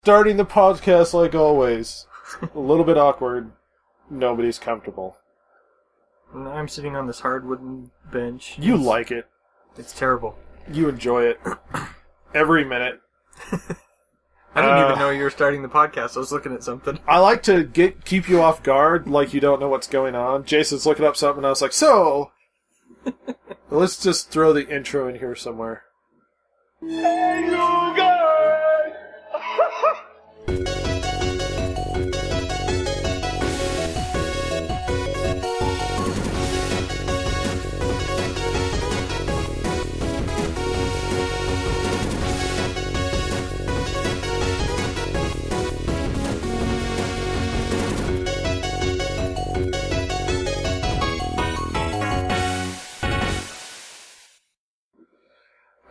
Starting the podcast like always. A little bit awkward. Nobody's comfortable. And I'm sitting on this hard wooden bench. You like it. It's terrible. You enjoy it. Every minute. I didn't even know you were starting the podcast. I was looking at something. I like to keep you off guard, like you don't know what's going on. Jason's looking up something, and I was like, so... Let's just throw the intro in here somewhere. Hey, you guys!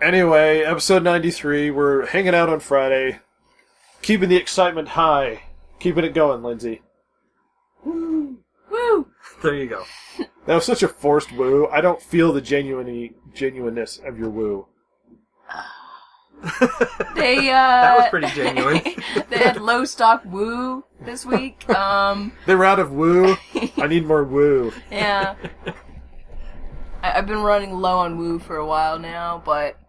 Anyway, episode 93, we're hanging out on Friday, keeping the excitement high, keeping it going, Lindsay. Woo! Woo! There you go. That was such a forced woo. I don't feel the genuineness of your woo. That was pretty genuine. They had low stock woo this week. They were out of woo. I need more woo. Yeah. I've been running low on woo for a while now, but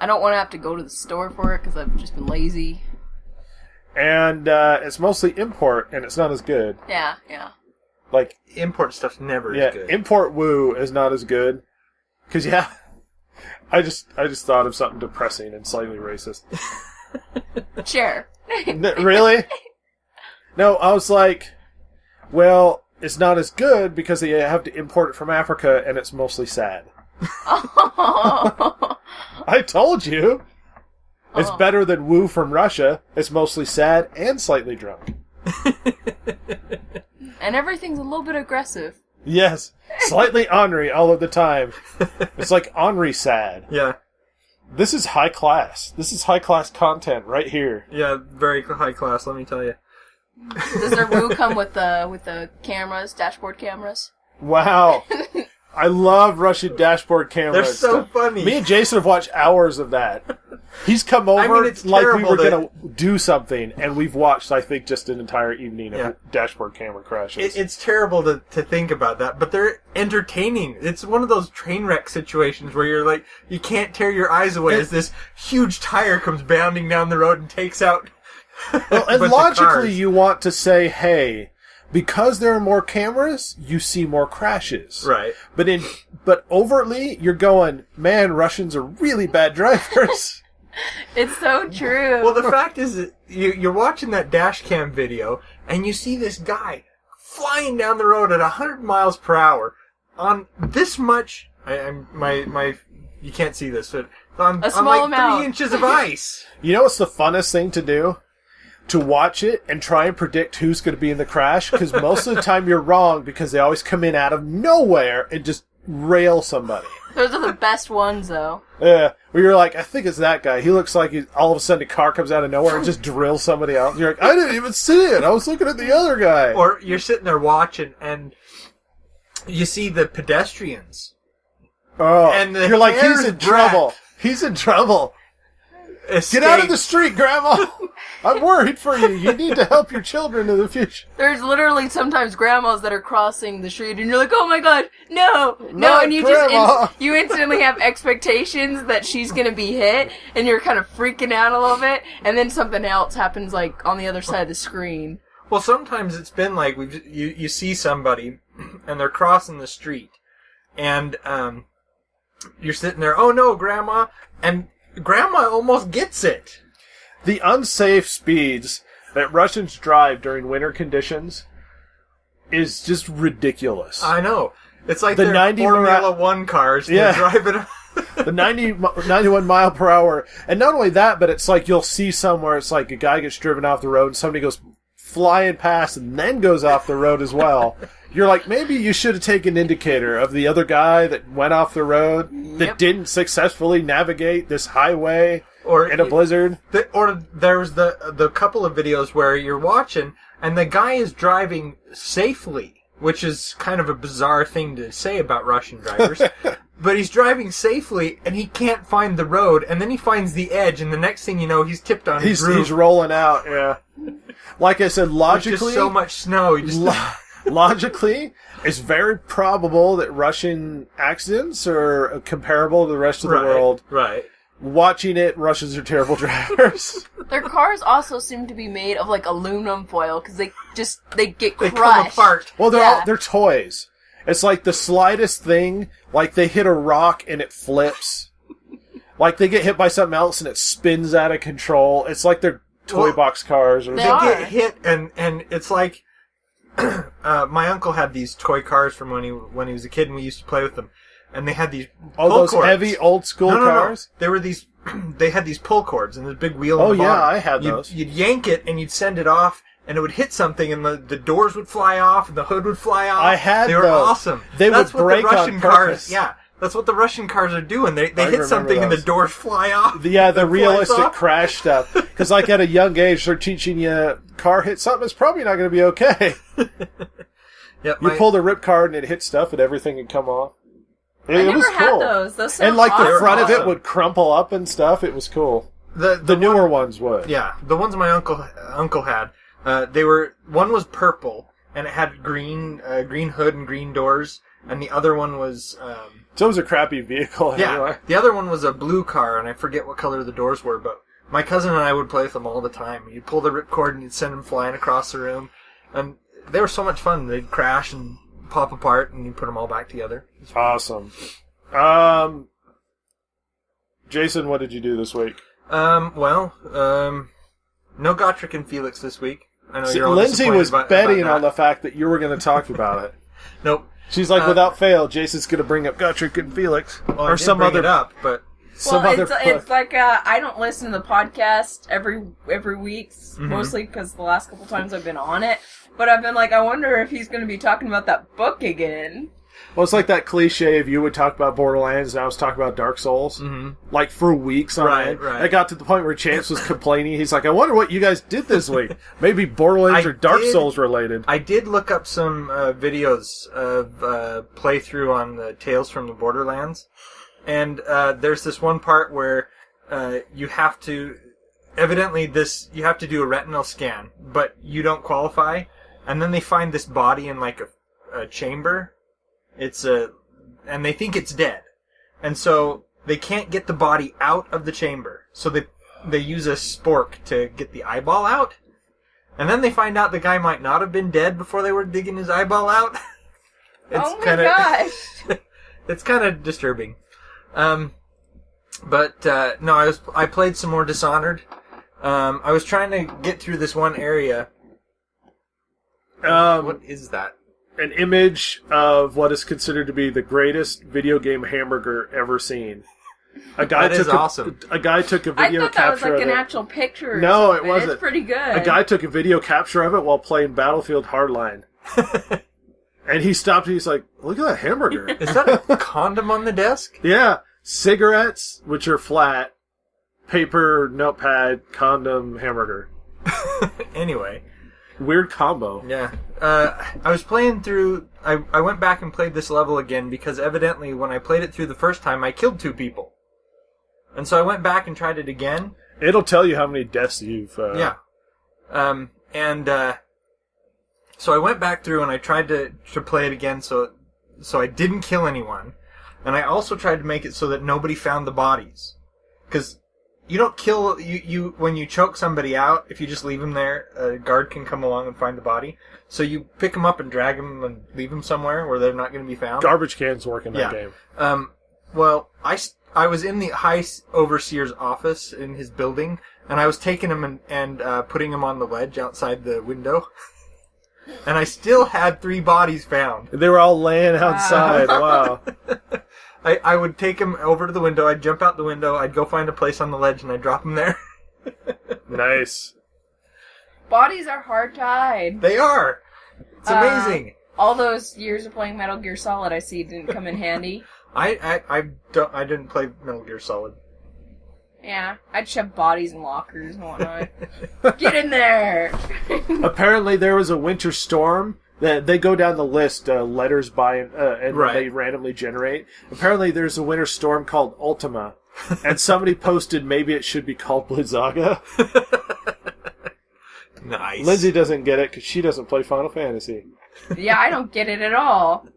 I don't want to have to go to the store for it because I've just been lazy. And it's mostly import, and it's not as good. Yeah. Like import stuff's never as good. Import woo is not as good. Because, I just thought of something depressing and slightly racist. Sure. Really? No, I was like, well, it's not as good because they have to import it from Africa, and it's mostly sad. Oh. I told you. It's better than woo from Russia. It's mostly sad and slightly drunk. And everything's a little bit aggressive. Yes. Slightly ornery all of the time. It's like ornery sad. Yeah. This is high class. This is high class content right here. Yeah, very high class, let me tell you. Does their woo come with the cameras, dashboard cameras? Wow. I love Russian dashboard cameras. They're so funny. Me and Jason have watched hours of that. He's come over it's like we were terrible going to do something, and we've watched, I think, just an entire evening of dashboard camera crashes. It's terrible to think about that, but they're entertaining. It's one of those train wreck situations where you're like, you can't tear your eyes away as this huge tire comes bounding down the road and takes out well, and logically you want to say, hey, because there are more cameras, you see more crashes. Right. But overtly, you're going, man, Russians are really bad drivers. It's so true. Well, the fact is that you're watching that dash cam video, and you see this guy flying down the road at 100 miles per hour on this much. You can't see this, but on like amount. 3 inches of ice. You know what's the funnest thing to do? To watch it and try and predict who's going to be in the crash, because most of the time you're wrong because they always come in out of nowhere and just rail somebody. Those are the best ones, though. Yeah, where you're like, I think it's that guy. He looks like all of a sudden a car comes out of nowhere and just drills somebody else. You're like, I didn't even see it. I was looking at the other guy. Or you're sitting there watching and you see the pedestrians. Oh, and you're like, he's in trouble. He's in trouble. Escape. Get out of the street, Grandma! I'm worried for you. You need to help your children in the future. There's literally sometimes grandmas that are crossing the street, and you're like, "Oh my god, no!" And you Grandma. you instantly have expectations that she's gonna be hit, and you're kind of freaking out a little bit, and then something else happens, like on the other side of the screen. Well, sometimes it's been like you see somebody, and they're crossing the street, and you're sitting there. Oh no, Grandma! And Grandma almost gets it. The unsafe speeds that Russians drive during winter conditions is just ridiculous. I know. It's like the they're 90 Formula 1 cars. They're driving. The 91 mile per hour. And not only that, but it's like you'll see somewhere it's like a guy gets driven off the road and somebody goes flying past and then goes off the road as well. You're like, maybe you should have taken an indicator of the other guy that went off the road that didn't successfully navigate this highway in a blizzard. Or there's the couple of videos where you're watching and the guy is driving safely, which is kind of a bizarre thing to say about Russian drivers. But he's driving safely, and he can't find the road, and then he finds the edge, and the next thing you know, he's tipped on his roof. He's rolling out, yeah. Like I said, logically... There's just so much snow. Logically, it's very probable that Russian accidents are comparable to the rest of the world. Right. Watching it, Russians are terrible drivers. Their cars also seem to be made of, like, aluminum foil, because they get crushed. They come apart. Well, they're toys. It's like the slightest thing, like they hit a rock and it flips. Like they get hit by something else and it spins out of control. It's like they're toy box cars. Or they get hit and it's like... my uncle had these toy cars from when he was a kid, and we used to play with them. And they had these those cords. Heavy old school cars? No. They were these. They had these pull cords and this big wheel. Oh on the bottom. Yeah, I had those. You'd yank it and you'd send it off, and it would hit something, and the doors would fly off, and the hood would fly off. I had They were those. awesome. That's what break the Russian on cars. purpose. Yeah, that's what the Russian cars are doing. They hit something those. and the doors fly off. Yeah, the realistic off. crash stuff. Because like at a young age, they're teaching you car hit something, it's probably not going to be okay. Yep, You pull the rip card and it hit stuff and everything would come off. I It never was had cool. those. Those sound And like the awesome. front of it Awesome. would crumple up and stuff. It was cool. The newer ones would. Yeah, the ones my uncle had. One was purple and it had green hood and green doors, and the other one was So it was a crappy vehicle anyway. the other one was a blue car, and I forget what color the doors were, but my cousin and I would play with them all the time. You'd pull the ripcord and you'd send them flying across the room, and they were so much fun. They'd crash and pop apart, and you put them all back together. Awesome. Jason, what did you do this week? No Gotrek and Felix this week. I know See, you're all Lindsay was disappointed betting about on the fact that you were going to talk about it. Nope. She's like, without fail, Jason's going to bring up Gotrek and Felix. Well, or some other it up, but It's like I don't listen to the podcast every week, mostly because the last couple times I've been on it. But I've been like, I wonder if he's going to be talking about that book again. Well, it's like that cliche of you would talk about Borderlands and I was talking about Dark Souls. Mm-hmm. Like for weeks on end. Right. I got to the point where Chance was complaining. He's like, I wonder what you guys did this week. Maybe Borderlands or Dark Souls related. I did look up some videos of playthrough on the Tales from the Borderlands. And there's this one part where you have to... Evidently, you have to do a retinal scan, but you don't qualify. And then they find this body in like a chamber. And they think it's dead. And so they can't get the body out of the chamber. So they use a spork to get the eyeball out. And then they find out the guy might not have been dead before they were digging his eyeball out. Gosh. It's kind of disturbing. No, I played some more Dishonored. I was trying to get through this one area. What is that? An image of what is considered to be the greatest video game hamburger ever seen. A guy That is awesome. A guy took a video I thought that was capture like of an it. actual picture. Or No, it something. wasn't. It's pretty good. A guy took a video capture of it while playing Battlefield Hardline. And he stopped and he's like, look at that hamburger. Is that a condom on the desk? Yeah. Cigarettes, which are flat, paper, notepad, condom, hamburger. Anyway. Weird combo. Yeah. I was playing through... I went back and played this level again because evidently when I played it through the first time, I killed 2 people. And so I went back and tried it again. It'll tell you how many deaths you've... Yeah. So I went back through and I tried to play it again so I didn't kill anyone. And I also tried to make it so that nobody found the bodies. Because you don't kill... You when you choke somebody out, if you just leave them there, a guard can come along and find the body. So you pick them up and drag them and leave them somewhere where they're not going to be found. Garbage cans work in that game. Well, I was in the High Overseer's office in his building, and I was taking him and putting him on the ledge outside the window. And I still had 3 bodies found. They were all laying outside. Wow. I would take him over to the window, I'd jump out the window, I'd go find a place on the ledge, and I'd drop him there. Nice. Bodies are hard to hide. They are! It's amazing. All those years of playing Metal Gear Solid I see didn't come in handy. I didn't play Metal Gear Solid. Yeah, I'd shove bodies in lockers and whatnot. Get in there! Apparently there was a winter storm They go down the list, letters by and Right. they randomly generate. Apparently, there's a winter storm called Ultima, and somebody posted maybe it should be called Blizzaga. Nice. Lindsay doesn't get it because she doesn't play Final Fantasy. Yeah, I don't get it at all.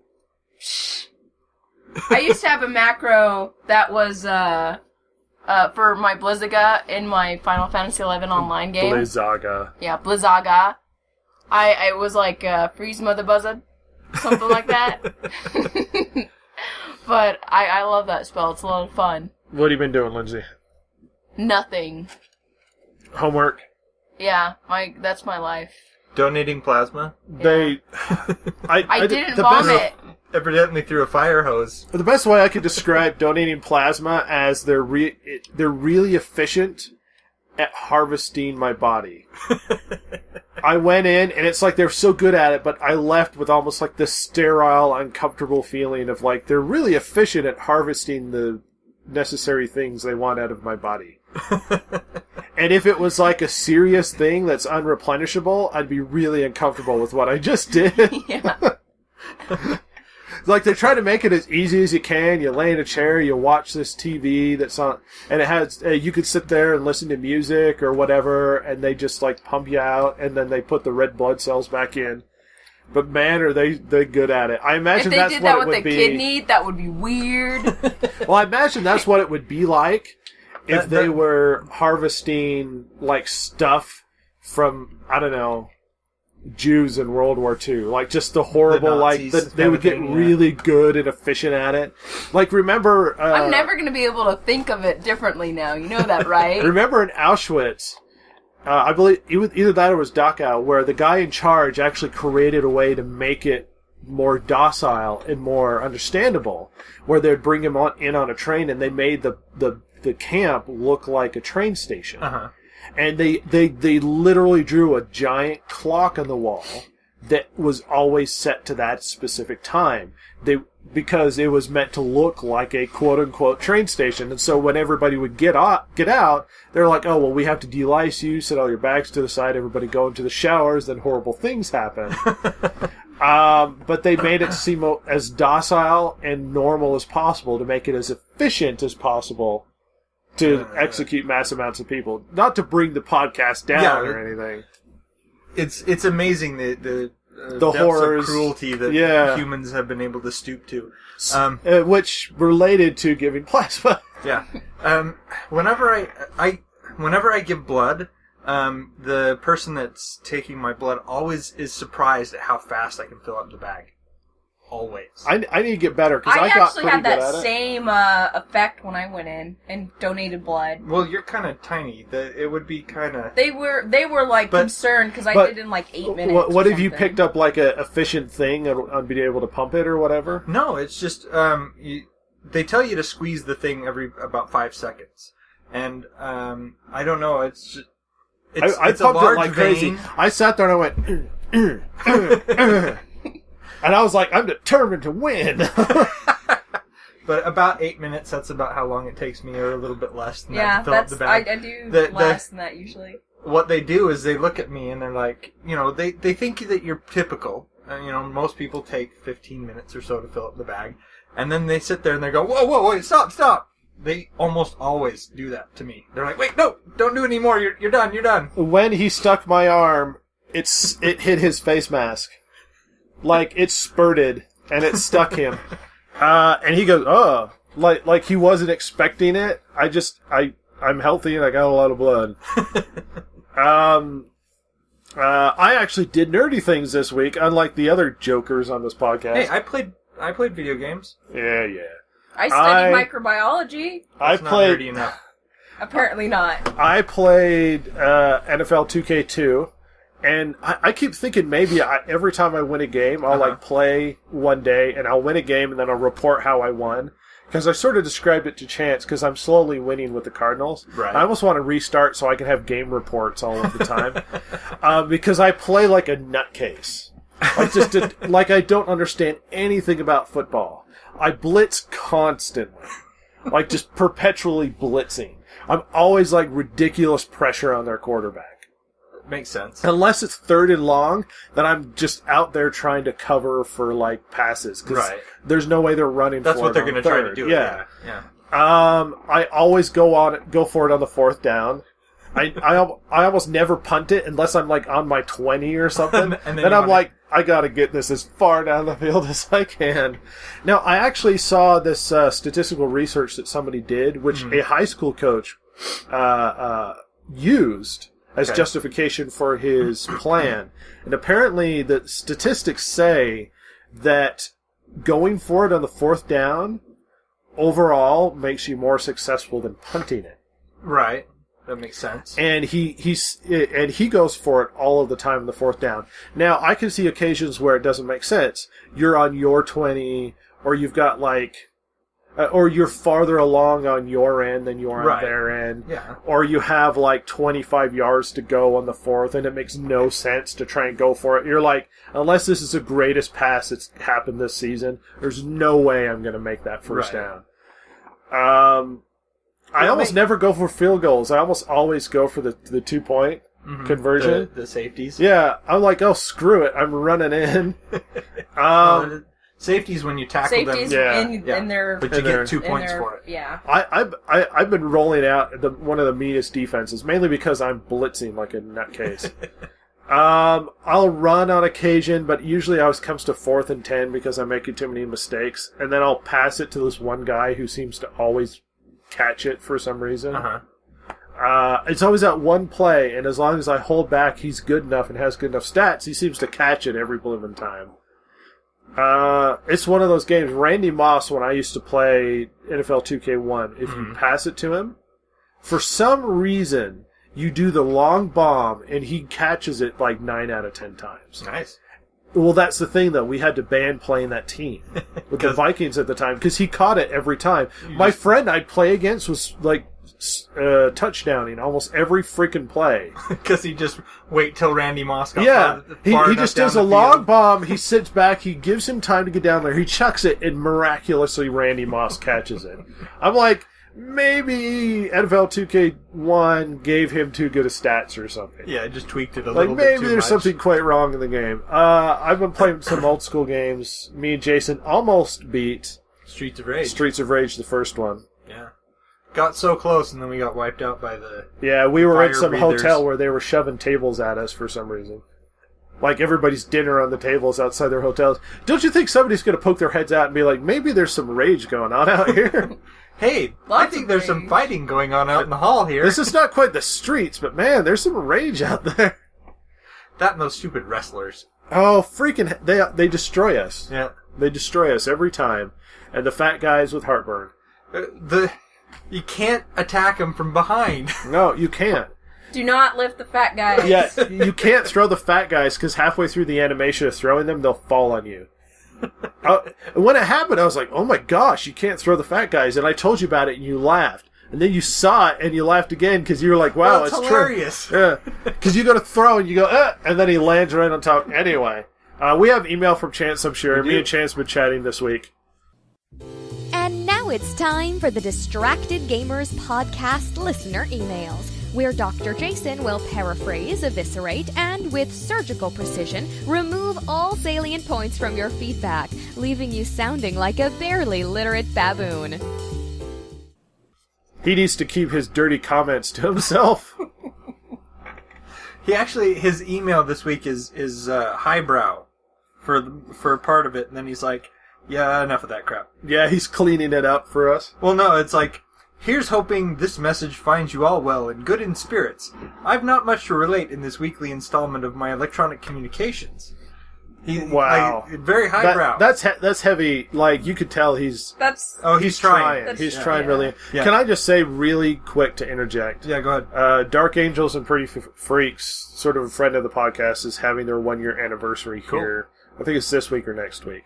I used to have a macro that was for my Blizzaga in my Final Fantasy XI online game. Blizzaga. Yeah, Blizzaga. I was like Freeze Mother Buzzard, something like that. But I love that spell. It's a lot of fun. What have you been doing, Lindsay? Nothing. Homework? Yeah, that's my life. Donating plasma. They... I didn't vomit. Evidently through a fire hose. The best way I could describe donating plasma as they're really efficient at harvesting my body. I went in, and it's like they're so good at it, but I left with almost like this sterile, uncomfortable feeling of like they're really efficient at harvesting the necessary things they want out of my body. And if it was like a serious thing that's unreplenishable, I'd be really uncomfortable with what I just did. Yeah. Like, they try to make it as easy as you can. You lay in a chair, you watch this TV that's on, and it has, you could sit there and listen to music or whatever, and they just, like, pump you out, and then they put the red blood cells back in. But man, are they good at it. I imagine that's what it would be. If they did that with the kidney, that would be weird. Well, I imagine that's what it would be like if they were harvesting, like, stuff from, I don't know, Jews in World War II. Like, just the horrible, they would get really good and efficient at it. Like, remember... I'm never going to be able to think of it differently now. You know that, right? Remember in Auschwitz, I believe either that or it was Dachau, where the guy in charge actually created a way to make it more docile and more understandable, where they'd bring him in on a train, and they made the camp look like a train station. Uh-huh. And they literally drew a giant clock on the wall that was always set to that specific time. Because it was meant to look like a quote-unquote train station. And so when everybody would get out, they're like, oh, well, we have to de-lice you, set all your bags to the side, everybody go into the showers, then horrible things happen. But they made it seem as docile and normal as possible to make it as efficient as possible to execute mass amounts of people. Not to bring the podcast down or anything. It's amazing the horrors of cruelty that humans have been able to stoop to. Which related to giving plasma. Yeah. Whenever I give blood, the person that's taking my blood always is surprised at how fast I can fill up the bag. Always. I need to get better because I got actually pretty had good that at same effect when I went in and donated blood. Well, you're kind of tiny. It would be kind of... They were like concerned because I did in like 8 minutes. What have you picked up, like a efficient thing on being able to pump it or whatever? No, it's just they tell you to squeeze the thing every about 5 seconds, and I don't know. It's I pumped it like crazy. I sat there and I went. And I was like, I'm determined to win. But about 8 minutes, that's about how long it takes me, or a little bit less than that to fill up the bag. I do less than that usually. What they do is they look at me and they're like, they think that you're typical. Most people take 15 minutes or so to fill up the bag. And then they sit there and they go, whoa, wait, stop. They almost always do that to me. They're like, wait, no, don't do it anymore. You're done. When he stuck my arm, it hit his face mask. Like, it spurted, and it stuck him. And he goes, oh. Like he wasn't expecting it. I'm healthy, and I got a lot of blood. I actually did nerdy things this week, unlike the other jokers on this podcast. Hey, I played video games. Yeah. I studied microbiology. That's not nerdy enough. Apparently not. I played NFL 2K2. And I keep thinking maybe every time I win a game, I'll like play one day and I'll win a game and then I'll report how I won. Because I sort of described it to Chance because I'm slowly winning with the Cardinals. Right. I almost want to restart so I can have game reports all of the time. Because I play like a nutcase. Like I don't understand anything about football. I blitz constantly. Like just perpetually blitzing. I'm always like ridiculous pressure on their quarterback. Makes sense. Unless it's third and long, then I'm just out there trying to cover for, like, passes. Because there's no way they're running That's for what they're going to try to do. Yeah. I always go for it on the fourth down. I almost never punt it unless I'm, like, on my 20 or something. And then I'm like, I gotta get this as far down the field as I can. Now, I actually saw this statistical research that somebody did, which a high school coach used as justification for his plan. And apparently the statistics say that going for it on the fourth down overall makes you more successful than punting it. Right. That makes sense. And he goes for it all of the time in the fourth down. Now, I can see occasions where it doesn't make sense. You're on your 20, or you've got like, or you're farther along on your end than you are on their end. Yeah. Or you have like 25 yards to go on the fourth, and it makes no sense to try and go for it. You're like, unless this is the greatest pass that's happened this season, there's no way I'm going to make that first down. I almost never go for field goals. I almost always go for the 2-point conversion. The safeties. Yeah. I'm like, oh, screw it. I'm running in. Safeties when you tackle them. In their... But you get 2 points for it. Yeah. I've been rolling out one of the meanest defenses, mainly because I'm blitzing like a nutcase. I'll run on occasion, but usually it always comes to 4th and 10 because I'm making too many mistakes. And then I'll pass it to this one guy who seems to always catch it for some reason. It's always that one play, and as long as I hold back, he's good enough and has good enough stats, he seems to catch it every blooming time. It's one of those games. Randy Moss, when I used to play NFL 2K1, if you pass it to him, for some reason, you do the long bomb, and he catches it like 9 out of 10 times. Nice. Well, that's the thing, though. We had to ban playing that team with the Vikings at the time because he caught it every time. My friend I'd play against was like touchdowning almost every freaking play. Because he just wait till Randy Moss got far he just does a long bomb. He sits back. He gives him time to get down there. He chucks it, and miraculously Randy Moss catches it. I'm like, maybe NFL 2K1 gave him too good of stats or something. Yeah, just tweaked it a little bit maybe too there's much. something quite wrong in the game. I've been playing some old school games. Me and Jason almost beat Streets of Rage. Streets of Rage, the first one. Yeah. Got so close, and then we got wiped out by the we were in some breathers. hotel where they were shoving tables at us for some reason. Like everybody's dinner on the tables outside their hotels. Don't you think somebody's going to poke their heads out and be like, maybe there's some rage going on out here? Hey, I think there's some fighting going on out in the hall here. This is not quite the streets, but man, there's some rage out there. That and those stupid wrestlers. Oh, freaking... They destroy us. Yeah. They destroy us every time. And the fat guys with heartburn. You can't attack them from behind. No, you can't. Do not lift the fat guys. Yeah, you can't throw the fat guys because halfway through the animation of throwing them, they'll fall on you. When it happened, I was like, oh my gosh, you can't throw the fat guys. And I told you about it, and you laughed. And then you saw it, and you laughed again because you were like, wow, well, it's hilarious. True. Yeah, because you go to throw, and you go, and then he lands right on top. Anyway, we have email from Chance, I'm sure. Me and Chance have been chatting this week. And now it's time for the Distracted Gamers Podcast listener emails, where Dr. Jason will paraphrase, eviscerate, and with surgical precision, remove all salient points from your feedback, leaving you sounding like a barely literate baboon. He needs to keep his dirty comments to himself. He actually, his email this week is highbrow for part of it, and then he's like, yeah, enough of that crap. Yeah, he's cleaning it up for us. Well, no, it's like, here's hoping this message finds you all well and good in spirits. I've not much to relate in this weekly installment of my electronic communications. Wow. Very highbrow. That's heavy. Like, you could tell he's trying. He's trying really. Yeah. Can I just say really quick to interject? Yeah, go ahead. Dark Angels and Pretty Freaks, sort of a friend of the podcast, is having their 1-year anniversary here. I think it's this week or next week.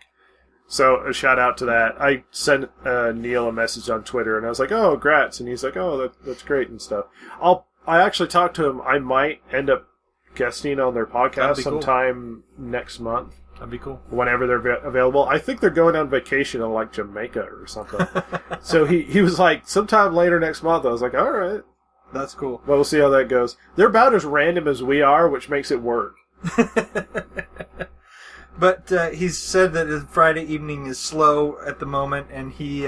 So, a shout out to that. I sent Neil a message on Twitter, and I was like, oh, grats. And he's like, oh, that's great and stuff. I actually talked to him. I might end up guesting on their podcast sometime next month. That'd be cool. Whenever they're available. I think they're going on vacation in, like, Jamaica or something. So, he was like, sometime later next month. I was like, all right. That's cool. Well, we'll see how that goes. They're about as random as we are, which makes it work. But he's said that his Friday evening is slow at the moment, and he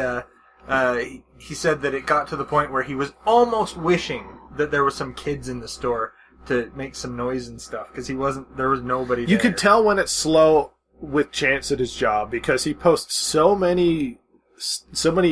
said that it got to the point where he was almost wishing that there was some kids in the store to make some noise and stuff, because there was nobody there. You can tell when it's slow with Chance at his job, because he posts so many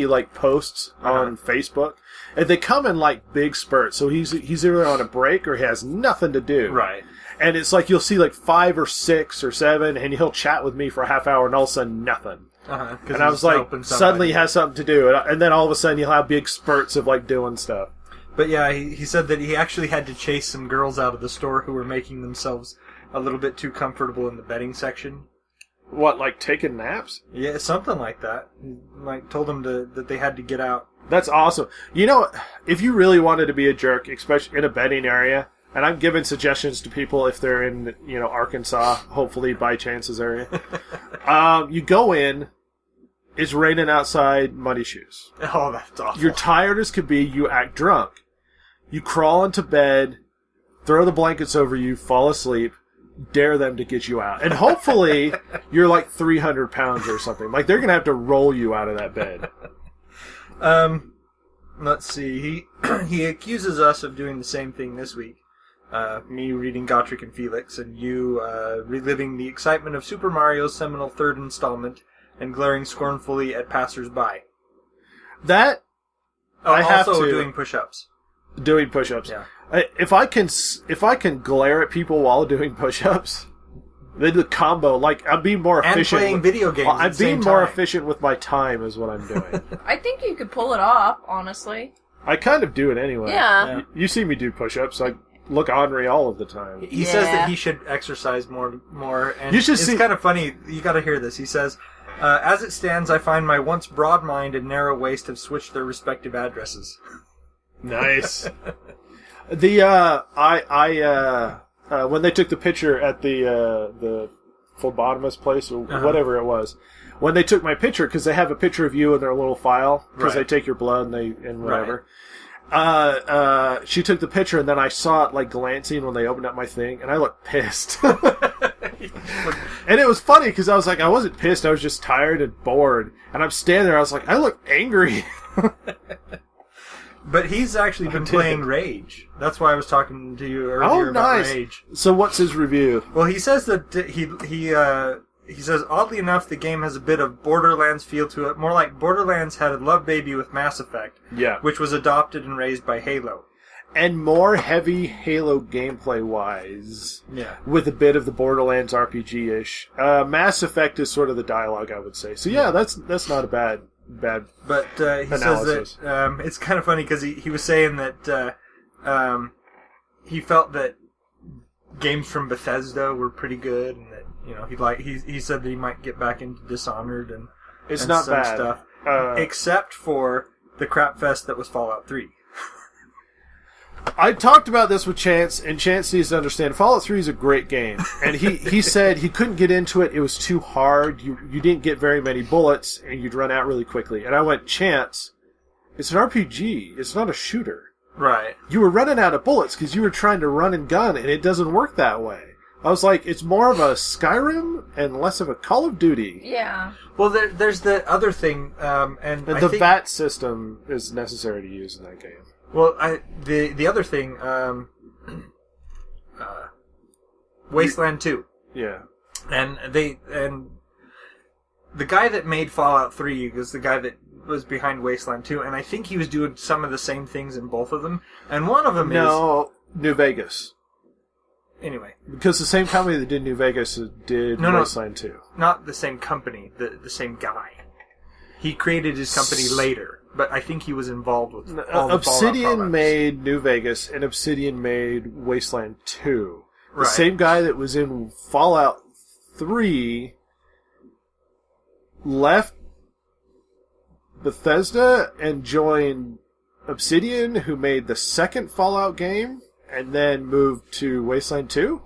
like posts on Facebook, and they come in like big spurts. So he's either on a break or he has nothing to do. Right. And it's like you'll see like 5 or 6 or 7, and he'll chat with me for a half hour, and all of a sudden nothing. And I was like, suddenly he has something to do, and then all of a sudden you'll have big spurts of like doing stuff. But yeah, he said that he actually had to chase some girls out of the store who were making themselves a little bit too comfortable in the bedding section. What, like taking naps? Yeah, something like that. Like told them that they had to get out. That's awesome. You know, if you really wanted to be a jerk, especially in a bedding area. And I'm giving suggestions to people if they're in, Arkansas, hopefully by Chance's area. You go in, it's raining outside, muddy shoes. Oh, that's awful. You're tired as could be, you act drunk. You crawl into bed, throw the blankets over you, fall asleep, dare them to get you out. And hopefully you're like 300 pounds or something. Like they're going to have to roll you out of that bed. Let's see. He accuses us of doing the same thing this week. Me reading Gotrek and Felix, and you reliving the excitement of Super Mario's seminal third installment and glaring scornfully at passers-by. That I have also to doing push-ups. Doing push-ups. Yeah. If I can glare at people while doing push-ups, then the combo, like I'm being more efficient. And playing video games. I'm being more efficient with my time, is what I'm doing. I think you could pull it off, honestly. I kind of do it anyway. Yeah. You see me do push-ups. I look ornery all of the time. He says that he should exercise more, and you should it's kind of funny. You got to hear this. He says, "As it stands, I find my once broad mind and narrow waist have switched their respective addresses." Nice. When they took the picture at the phlebotomist place or whatever it was, when they took my picture, because they have a picture of you in their little file, because they take your blood and whatever. Right. She took the picture, and then I saw it like glancing when they opened up my thing, and I looked pissed. And it was funny because I was like, I wasn't pissed, I was just tired and bored. And I'm standing there, I was like, I look angry. But he's actually been playing Rage. That's why I was talking to you earlier about Rage. So what's his review? Well, he says that he says, oddly enough, the game has a bit of Borderlands feel to it, more like Borderlands had a love baby with Mass Effect, which was adopted and raised by Halo. And more heavy Halo gameplay-wise, with a bit of the Borderlands RPG-ish. Mass Effect is sort of the dialogue, I would say. So yeah, that's not a bad but he analysis. Says that it's kind of funny because he was saying that he felt that games from Bethesda were pretty good, and that he said that he might get back into Dishonored and not some bad stuff, except for the crap fest that was Fallout 3. I talked about this with Chance, and Chance needs to understand Fallout 3 is a great game. And he said he couldn't get into it. It was too hard. You didn't get very many bullets, and you'd run out really quickly. And I went, Chance, it's an RPG. It's not a shooter. Right. You were running out of bullets because you were trying to run and gun, and it doesn't work that way. I was like, it's more of a Skyrim and less of a Call of Duty. Yeah. Well, there's the other thing, and I the think VAT system is necessary to use in that game. Well, the other thing, Wasteland 2. Yeah. And the guy that made Fallout 3 was the guy that was behind Wasteland 2, and I think he was doing some of the same things in both of them. And one of them is New Vegas. Anyway, because the same company that did New Vegas did Wasteland 2. Not the same company, the same guy. He created his company later, but I think he was involved with all the Obsidian made New Vegas, and Obsidian made Wasteland 2. The Right. same guy that was in Fallout 3 left Bethesda and joined Obsidian, who made the second Fallout game, and then moved to Wasteland 2?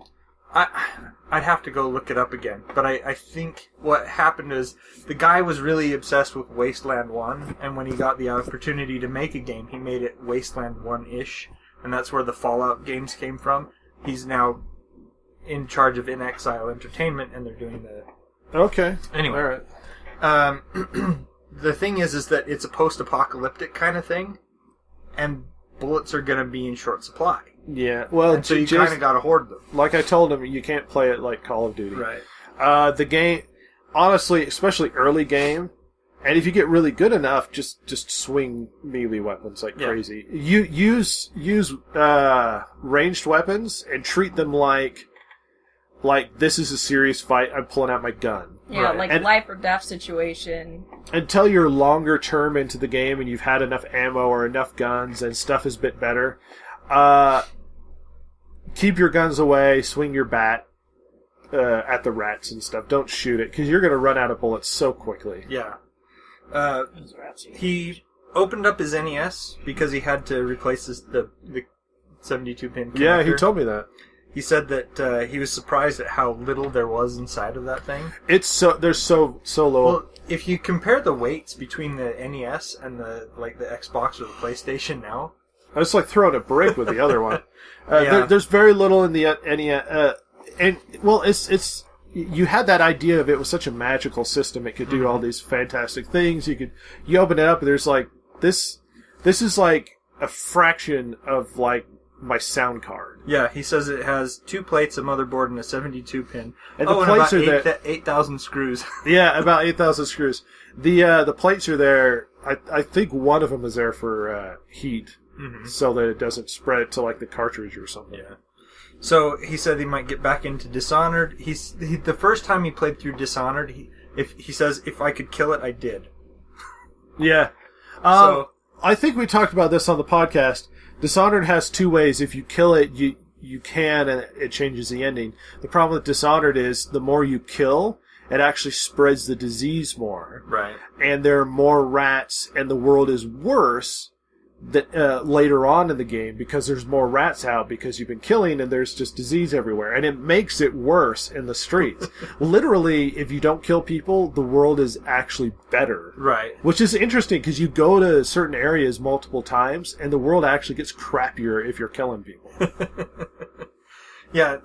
I'd have to go look it up again, but I think what happened is the guy was really obsessed with Wasteland 1, and when he got the opportunity to make a game, he made it Wasteland 1-ish, and that's where the Fallout games came from. He's now in charge of In Exile Entertainment, and they're doing the... Okay. Anyway. All right. The thing is that it's a post-apocalyptic kind of thing, and bullets are going to be in short supply. Yeah, well, and so you kind of got to hoard them. Like I told him, you can't play it like Call of Duty. Right. The game, honestly, especially early game, and if you get really good enough, just swing melee weapons like crazy. You use ranged weapons and treat them like this is a serious fight. I'm pulling out my gun. Yeah, Right. like And- life or death situation. Until you're longer term into the game and you've had enough ammo or enough guns and stuff is a bit better, keep your guns away, swing your bat at the rats and stuff. Don't shoot it, because you're going to run out of bullets so quickly. Yeah. He opened up his NES because he had to replace the 72-pin connector. Yeah, he told me that. He said that he was surprised at how little there was inside of that thing. There's so low. Well, if you compare the weights between the NES and the Xbox or the PlayStation now, It's like throwing a brick with the other one. Yeah. There's very little in the NES, and well, it's you had that idea of it was such a magical system. It could do all these fantastic things. You open it up and there's like this is like a fraction of like my sound card. yeah, he says it has 2 plates, a motherboard, and a 72-pin. And the plates are there. 8,000 screws. Yeah, about 8,000 screws. The plates are there. I think one of them is there for heat, so that it doesn't spread to like the cartridge or something. Yeah. So he said he might get back into Dishonored. The first time he played through Dishonored, he says if I could kill it, I did. Yeah. So I think we talked about this on the podcast. Dishonored has 2 ways. If you kill it, you can, and it changes the ending. The problem with Dishonored is the more you kill, it actually spreads the disease more. right. And there are more rats, and the world is worse later on in the game because there's more rats out because you've been killing and there's just disease everywhere. And it makes it worse in the streets. Literally, if you don't kill people, the world is actually better. Right. Which is interesting because you go to certain areas multiple times and the world actually gets crappier if you're killing people. Yeah.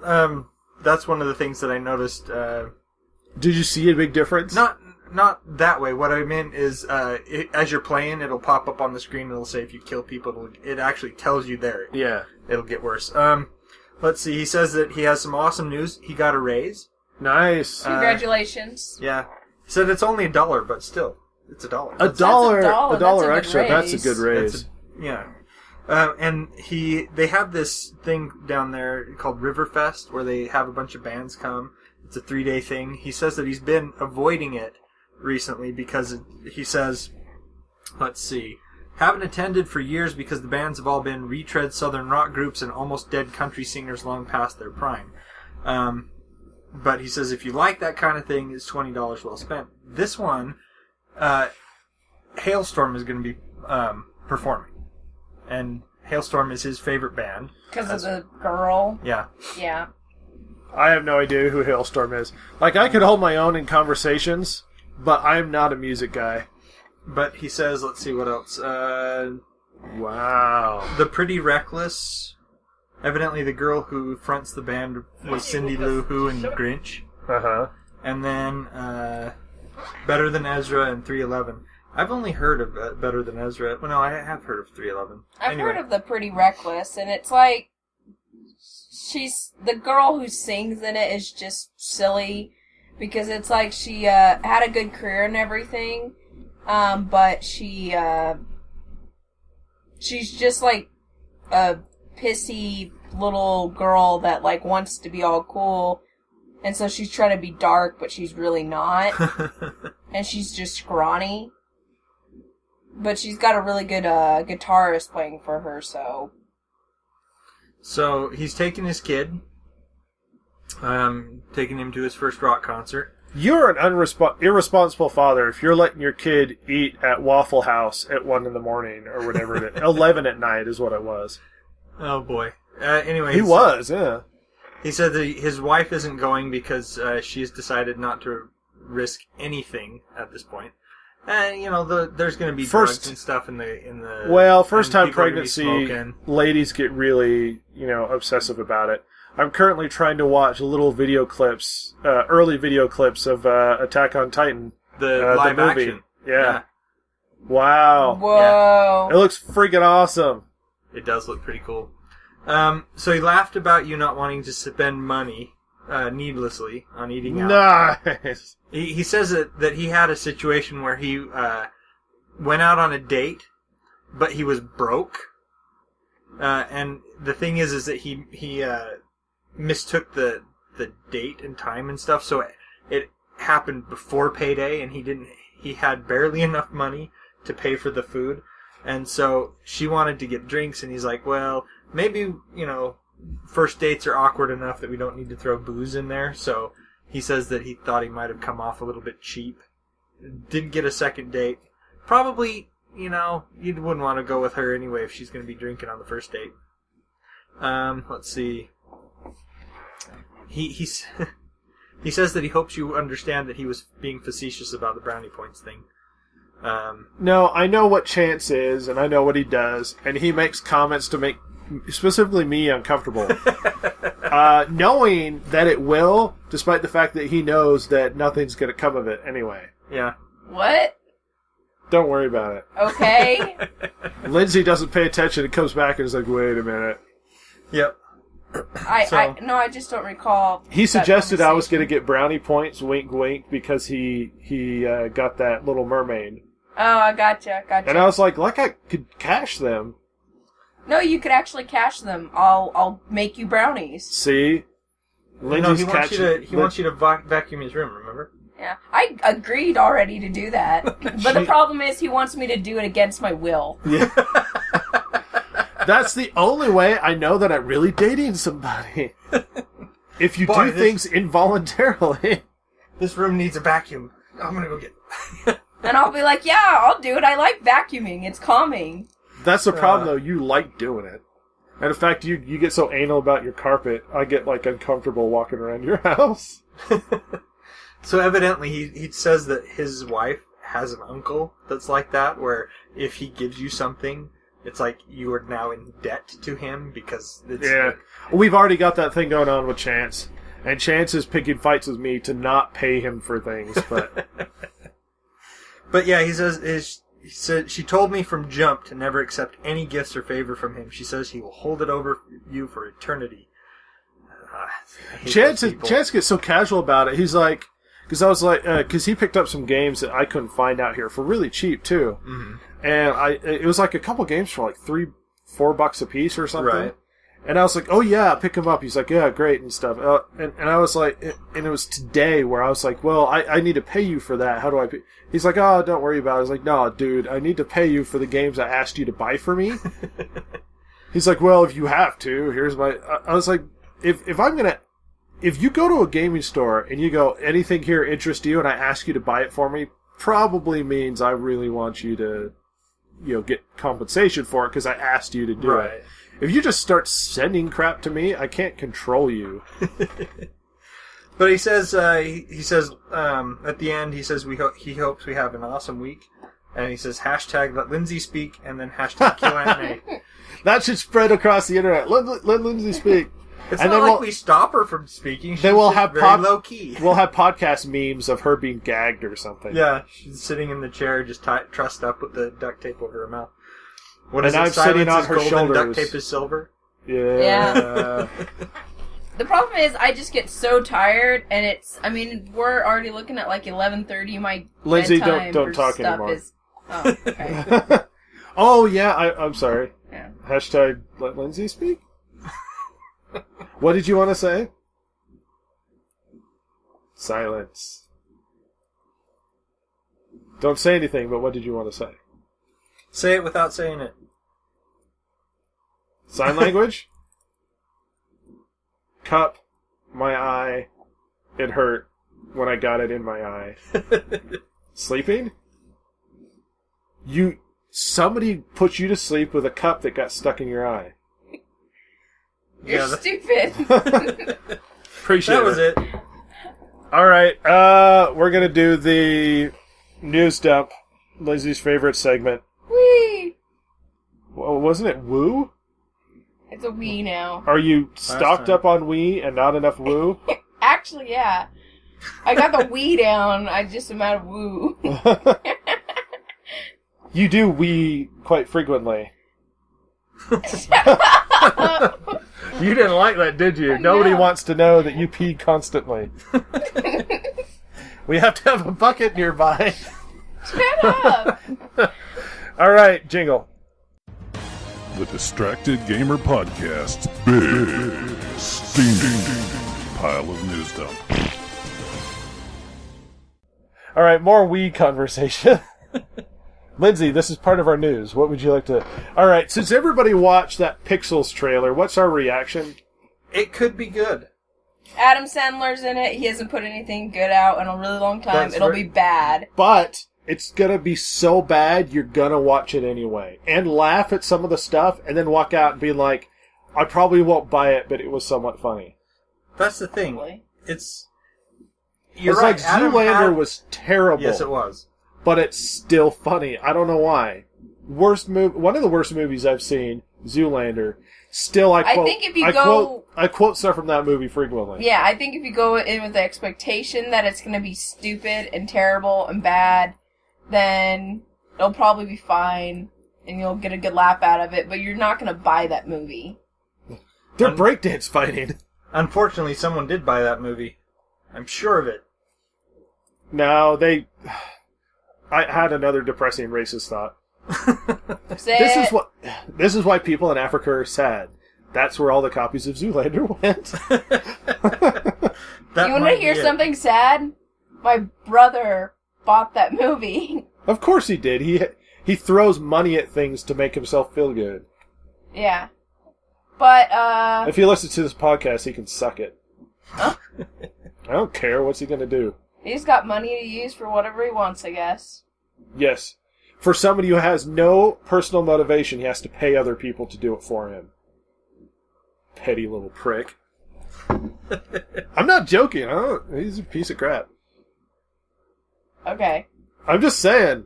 That's one of the things that I noticed. Did you see a big difference? Not that way. What I meant is, as you're playing, it'll pop up on the screen. It'll say if you kill people, it actually tells you there. Yeah. It'll get worse. Let's see. He says that he has some awesome news. He got a raise. Nice. Congratulations. Yeah. He said it's only $1, but still, it's $1. A dollar That's a good extra. That's a raise. good raise. Yeah. And they have this thing down there called Riverfest where they have a bunch of bands come. It's a 3-day thing. He says that he's been avoiding it recently because he says, let's see, haven't attended for years because the bands have all been retread southern rock groups and almost dead country singers long past their prime. But he says if you like that kind of thing, it's $20 well spent. This one, Hailstorm is going to be performing. And Hailstorm is his favorite band. Because of the girl. Yeah. Yeah. I have no idea who Hailstorm is. Like, I could hold my own in conversations, but I'm not a music guy. But he says, let's see what else. Wow. The Pretty Reckless. Evidently the girl who fronts the band was Cindy Lou Who and Grinch. Uh-huh. And then Better Than Ezra and 311. I've only heard of Better Than Ezra. Well, no, I have heard of 311. I've heard of the Pretty Reckless, and it's like the girl who sings in it is just silly because it's like she had a good career and everything, but she's just like a pissy little girl that like wants to be all cool, and so she's trying to be dark, but she's really not, and she's just scrawny. But she's got a really good guitarist playing for her, so... So, he's taking his kid, taking him to his first rock concert. You're an irresponsible father if you're letting your kid eat at Waffle House at 1 in the morning or whatever it is. 11 at night is what it was. Oh, boy. Anyway... He was, yeah. He said that his wife isn't going because she's decided not to risk anything at this point. And there's going to be drugs and stuff in the. Well, first time people are gonna be pregnancy, smoking. ladies get really obsessive about it. I'm currently trying to watch little video clips, early video clips of Attack on Titan, the live movie. action. Yeah. Wow. Whoa. It looks freaking awesome. It does look pretty cool. So he laughed about you not wanting to spend money needlessly on eating out. Nice. He says that he had a situation where he went out on a date, but he was broke. And the thing is that he mistook the date and time and stuff, so it happened before payday, and he had barely enough money to pay for the food. And so she wanted to get drinks, and he's like, well, maybe, first dates are awkward enough that we don't need to throw booze in there. So he says that he thought he might have come off a little bit cheap. Didn't get a second date. Probably, you wouldn't want to go with her anyway if she's going to be drinking on the first date. Let's see. He says that he hopes you understand that he was being facetious about the brownie points thing. No, I know what Chance is, and I know what he does, and he makes comments to make specifically me uncomfortable. Knowing that it will, despite the fact that he knows that nothing's going to come of it anyway. Yeah. What? Don't worry about it. Okay. Lindsay doesn't pay attention and comes back and is like, wait a minute. Yep. I just don't recall. He suggested I was going to get brownie points, wink wink, because he got that Little Mermaid. Oh, I gotcha. And I was like I could cash them. No, you could actually cash them. I'll make you brownies. See? Lindsay's he wants you to vacuum his room, remember? Yeah, I agreed already to do that. But the problem is he wants me to do it against my will. Yeah. That's the only way I know that I'm really dating somebody. If you do things involuntarily. This room needs a vacuum. I'm going to go get it. And I'll be like, yeah, I'll do it. I like vacuuming. It's calming. That's the problem, though. You like doing it. And in fact, you get so anal about your carpet, I get, uncomfortable walking around your house. So evidently, he says that his wife has an uncle that's like that, where if he gives you something, it's like you are now in debt to him because it's... Yeah. We've already got that thing going on with Chance. And Chance is picking fights with me to not pay him for things, but... But yeah, he said she told me from jump to never accept any gifts or favor from him. She says he will hold it over you for eternity. Chance gets so casual about it. He's like... Because I was like... Because he picked up some games that I couldn't find out here for really cheap, too. Mm-hmm. And it was like a couple games for $3-4 a piece or something. Right. And I was like, oh yeah, pick him up. He's like, yeah, great and stuff. And I was like, and it was today where I was like, well, I need to pay you for that. How do I pay? He's like, oh, don't worry about it. I was like, no, dude, I need to pay you for the games I asked you to buy for me. He's like, well, if you have to, here's my... I was like, if you go to a gaming store and you go, anything here interests you and I ask you to buy it for me, probably means I really want you to, get compensation for it because I asked you to do it. If you just start sending crap to me, I can't control you. But he says, at the end, he says he hopes we have an awesome week. And he says, hashtag let Lindsay speak, and then hashtag Q&A. That should spread across the internet. Let Lindsay speak. It's and not like we stop her from speaking. They will have very low key. We'll have podcast memes of her being gagged or something. Yeah, she's sitting in the chair, just trussed up with the duct tape over her mouth. What is I'm sitting on her shoulders. Duct tape is silver. Yeah. The problem is, I just get so tired, and we're already looking at 11:30. My Lindsay, bedtime don't talk stuff anymore. is. Oh, okay. Oh yeah, I'm sorry. Yeah. Hashtag let Lindsay speak. What did you want to say? Silence. Don't say anything, but what did you want to say? Say it without saying it. Sign language? Cup, my eye, it hurt when I got it in my eye. Sleeping? Somebody put you to sleep with a cup that got stuck in your eye. You're stupid. Appreciate it. That was it. Alright, we're gonna do the news dump. Lindsay's favorite segment. Wee! Well, wasn't it woo? It's a Wii now. Are you stocked up on Wii and not enough woo? Actually, yeah. I got the Wii down. I just am out of woo. You do Wii quite frequently. You didn't like that, did you? No. Nobody wants to know that you pee constantly. We have to have a bucket nearby. Shut up! All right, jingle. The Distracted Gamer Podcast. Big steaming pile of news dump. All right, more Wii conversation. Lindsay, this is part of our news. What would you like to... All right, since everybody watched that Pixels trailer, what's our reaction? It could be good. Adam Sandler's in it. He hasn't put anything good out in a really long time. That's It'll right. be bad. But it's going to be so bad, you're going to watch it anyway. And laugh at some of the stuff, and then walk out and be like, I probably won't buy it, but it was somewhat funny. That's the thing. Probably. You're It's right. like Adam Zoolander had- was terrible. Yes, it was. But it's still funny. I don't know why. One of the worst movies I've seen, Zoolander. Still, I quote. think if you go- I quote stuff from that movie frequently. Yeah, I think if you go in with the expectation that it's going to be stupid and terrible and bad, then it'll probably be fine and you'll get a good laugh out of it, but you're not going to buy that movie. They're breakdance fighting. Unfortunately, someone did buy that movie. I'm sure of it. No, I had another depressing racist thought. Say This it. is what. This is why people in Africa are sad. That's where all the copies of Zoolander went. That You want to might hear be it. something sad? My brother bought that movie. Of course he did. He throws money at things to make himself feel good. Yeah. But, If he listens to this podcast, he can suck it. I don't care. What's he going to do? he's got money to use for whatever he wants, I guess. Yes. For somebody who has no personal motivation, he has to pay other people to do it for him. Petty little prick. I'm not joking. He's a piece of crap. Okay. I'm just saying.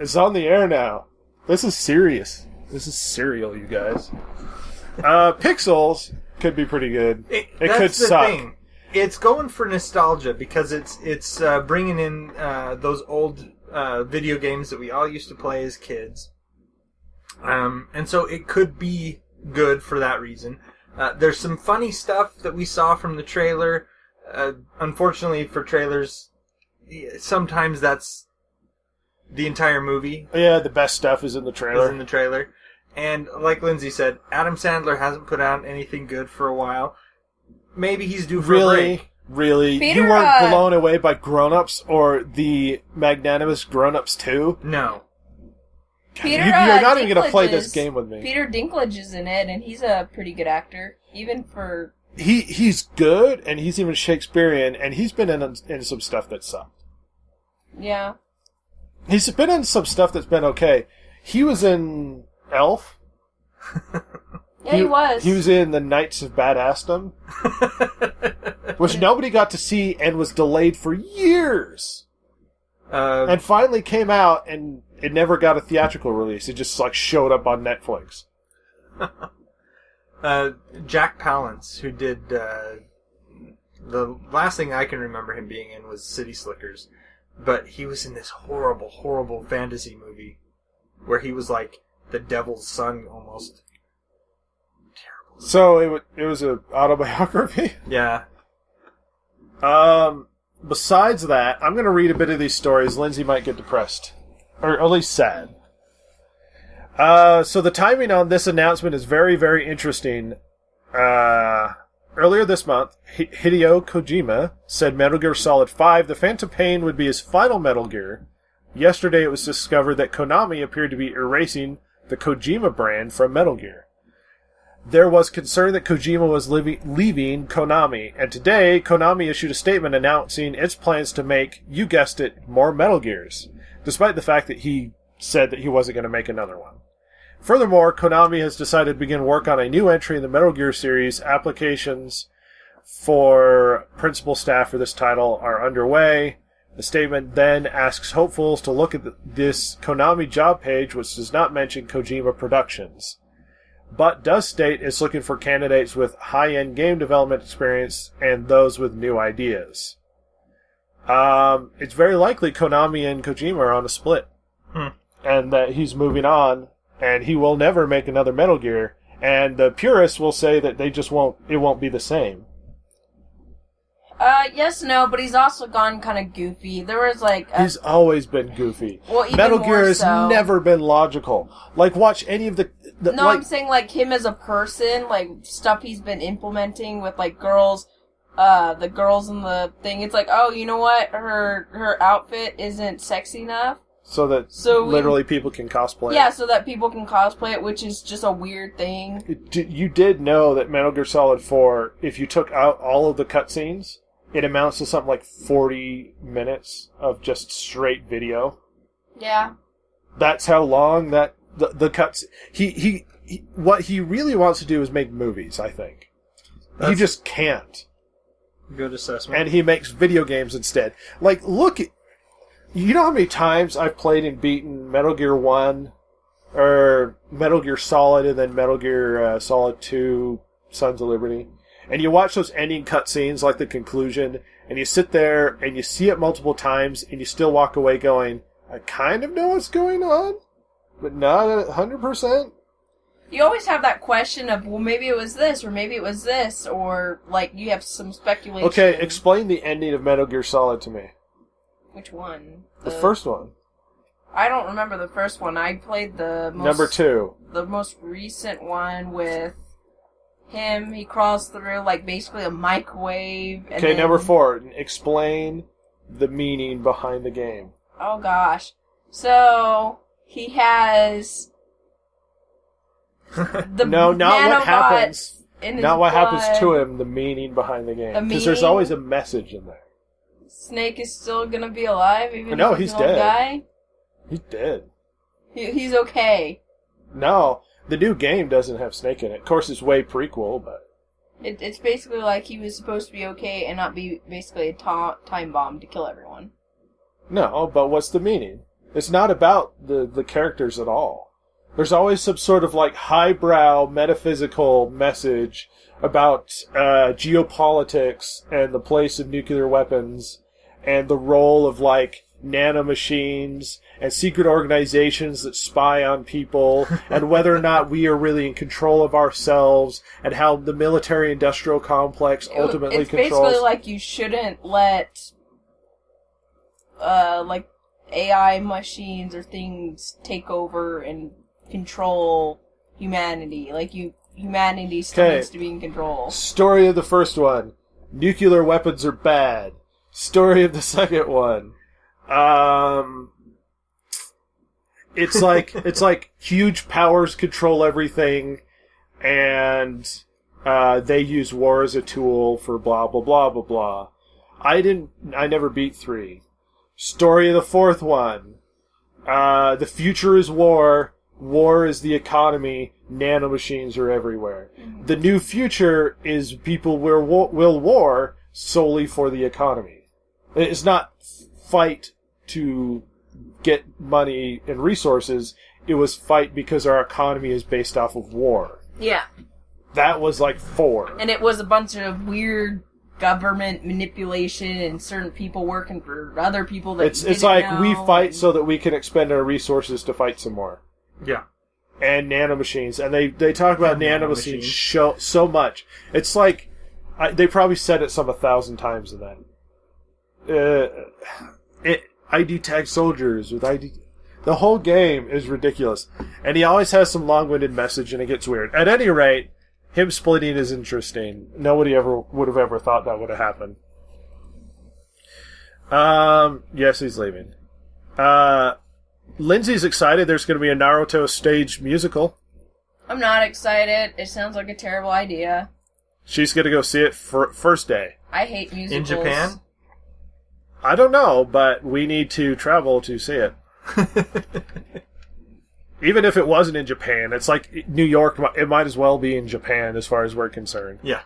It's on the air now. This is serious. This is serial, you guys. Pixels could be pretty good. It That's could the suck. thing. It's going for nostalgia because it's bringing in those old video games that we all used to play as kids. And so it could be good for that reason. There's some funny stuff that we saw from the trailer. Unfortunately for trailers, sometimes that's the entire movie. Yeah, the best stuff is in the Is trailer. in the trailer. And like Lindsay said, Adam Sandler hasn't put out anything good for a while. Maybe he's due for a break. Really? Peter, You weren't blown away by Grown Ups or the magnanimous Grown Ups 2? No. Peter, You're not even going to Dinklage play this is- game with me. Peter Dinklage is in it, and he's a pretty good actor. Even for... He's good, and he's even Shakespearean, and he's been in some stuff that sucked. Yeah. He's been in some stuff that's been okay. He was in Elf. Yeah, he was. He was in the Knights of Badassdom, which nobody got to see and was delayed for years. And finally came out, and it never got a theatrical release. It just showed up on Netflix. Jack Palance, who did the last thing I can remember him being in was City Slickers, but he was in this horrible, horrible fantasy movie where he was like the devil's son almost. Terrible. So it was an autobiography. Yeah. Besides that, I'm going to read a bit of these stories. Lindsay might get depressed, or at least sad. So the timing on this announcement is very, very interesting. Earlier this month, Hideo Kojima said Metal Gear Solid 5, The Phantom Pain, would be his final Metal Gear. Yesterday it was discovered that Konami appeared to be erasing the Kojima brand from Metal Gear. There was concern that Kojima was leaving Konami, and today Konami issued a statement announcing its plans to make, you guessed it, more Metal Gears, despite the fact that he said that he wasn't going to make another one. Furthermore, Konami has decided to begin work on a new entry in the Metal Gear series. Applications for principal staff for this title are underway. The statement then asks hopefuls to look at this Konami job page, which does not mention Kojima Productions, but does state it's looking for candidates with high-end game development experience and those with new ideas. It's very likely Konami and Kojima are on a split, and that he's moving on, and he will never make another Metal Gear, and the purists will say that it won't be the same. Yes, no, but he's also gone kind of goofy. There was he's always been goofy. Well, even Metal more Gear has so. never been logical. Like, watch any of the No, I'm saying, him as a person, stuff he's been implementing with, girls, the girls in the thing. It's oh, you know what? Her outfit isn't sexy enough. So that literally people can cosplay it. Yeah, so that people can cosplay it, which is just a weird thing. You did know that Metal Gear Solid 4, if you took out all of the cutscenes, it amounts to something like 40 minutes of just straight video. Yeah. That's how long that the cuts. He what he really wants to do is make movies, I think. He just can't. Good assessment. And he makes video games instead. Look at... You know how many times I've played and beaten Metal Gear 1, or Metal Gear Solid, and then Metal Gear Solid 2, Sons of Liberty? And you watch those ending cutscenes, like the conclusion, and you sit there and you see it multiple times, and you still walk away going, I kind of know what's going on, but not 100%. You always have that question of, well, maybe it was this, or maybe it was this, or, you have some speculation. Okay, explain the ending of Metal Gear Solid to me. Which one? The first one. I don't remember the first one. I played the Number 2. The most recent one with him. He crawls through, basically a microwave. And Okay, number 4. Explain the meaning behind the game. Oh, gosh. So, he has... No, not what happens. Not what blood. happens to him, the meaning behind the game. Because there's always a message in there. Snake is still gonna be alive, even No, though he's an old dead. guy? He's dead. He's okay. No, the new game doesn't have Snake in it. Of course, it's way prequel, but... It's basically like he was supposed to be okay and not be basically a time bomb to kill everyone. No, but what's the meaning? It's not about the characters at all. There's always some sort of highbrow metaphysical message about geopolitics and the place of nuclear weapons and the role of nanomachines and secret organizations that spy on people and whether or not we are really in control of ourselves and how the military-industrial complex ultimately it's controls... It's basically you shouldn't let AI machines or things take over and control humanity. Humanity still needs to be in control. Story of the first one. Nuclear weapons are bad. Story of the second one. It's like huge powers control everything, and they use war as a tool for blah blah blah blah blah. I never beat 3. Story of the fourth one. The future is war. War is the economy. Nanomachines are everywhere. The new future is people will war solely for the economy. It's not fight to get money and resources. It was fight because our economy is based off of war. Yeah. That was 4. And it was a bunch of weird government manipulation and certain people working for other people that it's like we fight so that we can expend our resources to fight some more. Yeah. And nanomachines. And they talk about nanomachines so much. It's like... they probably said it 1,000 times in that. ID tag soldiers with ID... The whole game is ridiculous. And he always has some long-winded message and it gets weird. At any rate, him splitting is interesting. Nobody would have ever thought that would have happened. Yes, he's leaving. Lindsay's excited there's going to be a Naruto stage musical. I'm not excited. It sounds like a terrible idea. She's going to go see it first day. I hate musicals. In Japan? I don't know, but we need to travel to see it. Even if it wasn't in Japan, it's like New York, it might as well be in Japan as far as we're concerned. Yeah.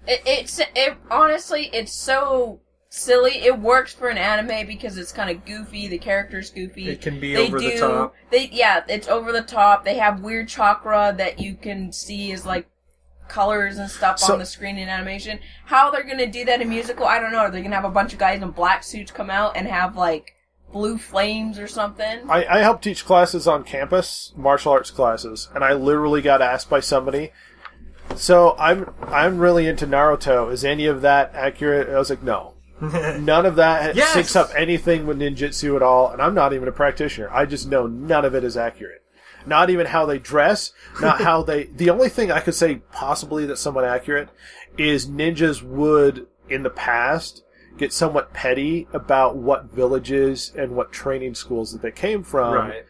It honestly, it's so silly. It works for an anime because it's kind of goofy. The character's goofy. It can be over the top. It's over the top. They have weird chakra that you can see as like colors and stuff on the screen in animation. How they're gonna do that in musical, I don't know. Are they gonna have a bunch of guys in black suits come out and have like blue flames or something? I help teach classes on campus, martial arts classes, and I literally got asked by somebody, so I'm really into Naruto. Is any of that accurate? I was like, no. None of that syncs up anything with ninjutsu at all, and I'm not even a practitioner. I just know none of it is accurate. Not even how they dress, not how they... The only thing I could say possibly that's somewhat accurate is ninjas would, in the past, get somewhat petty about what villages and what training schools that they came from. Right.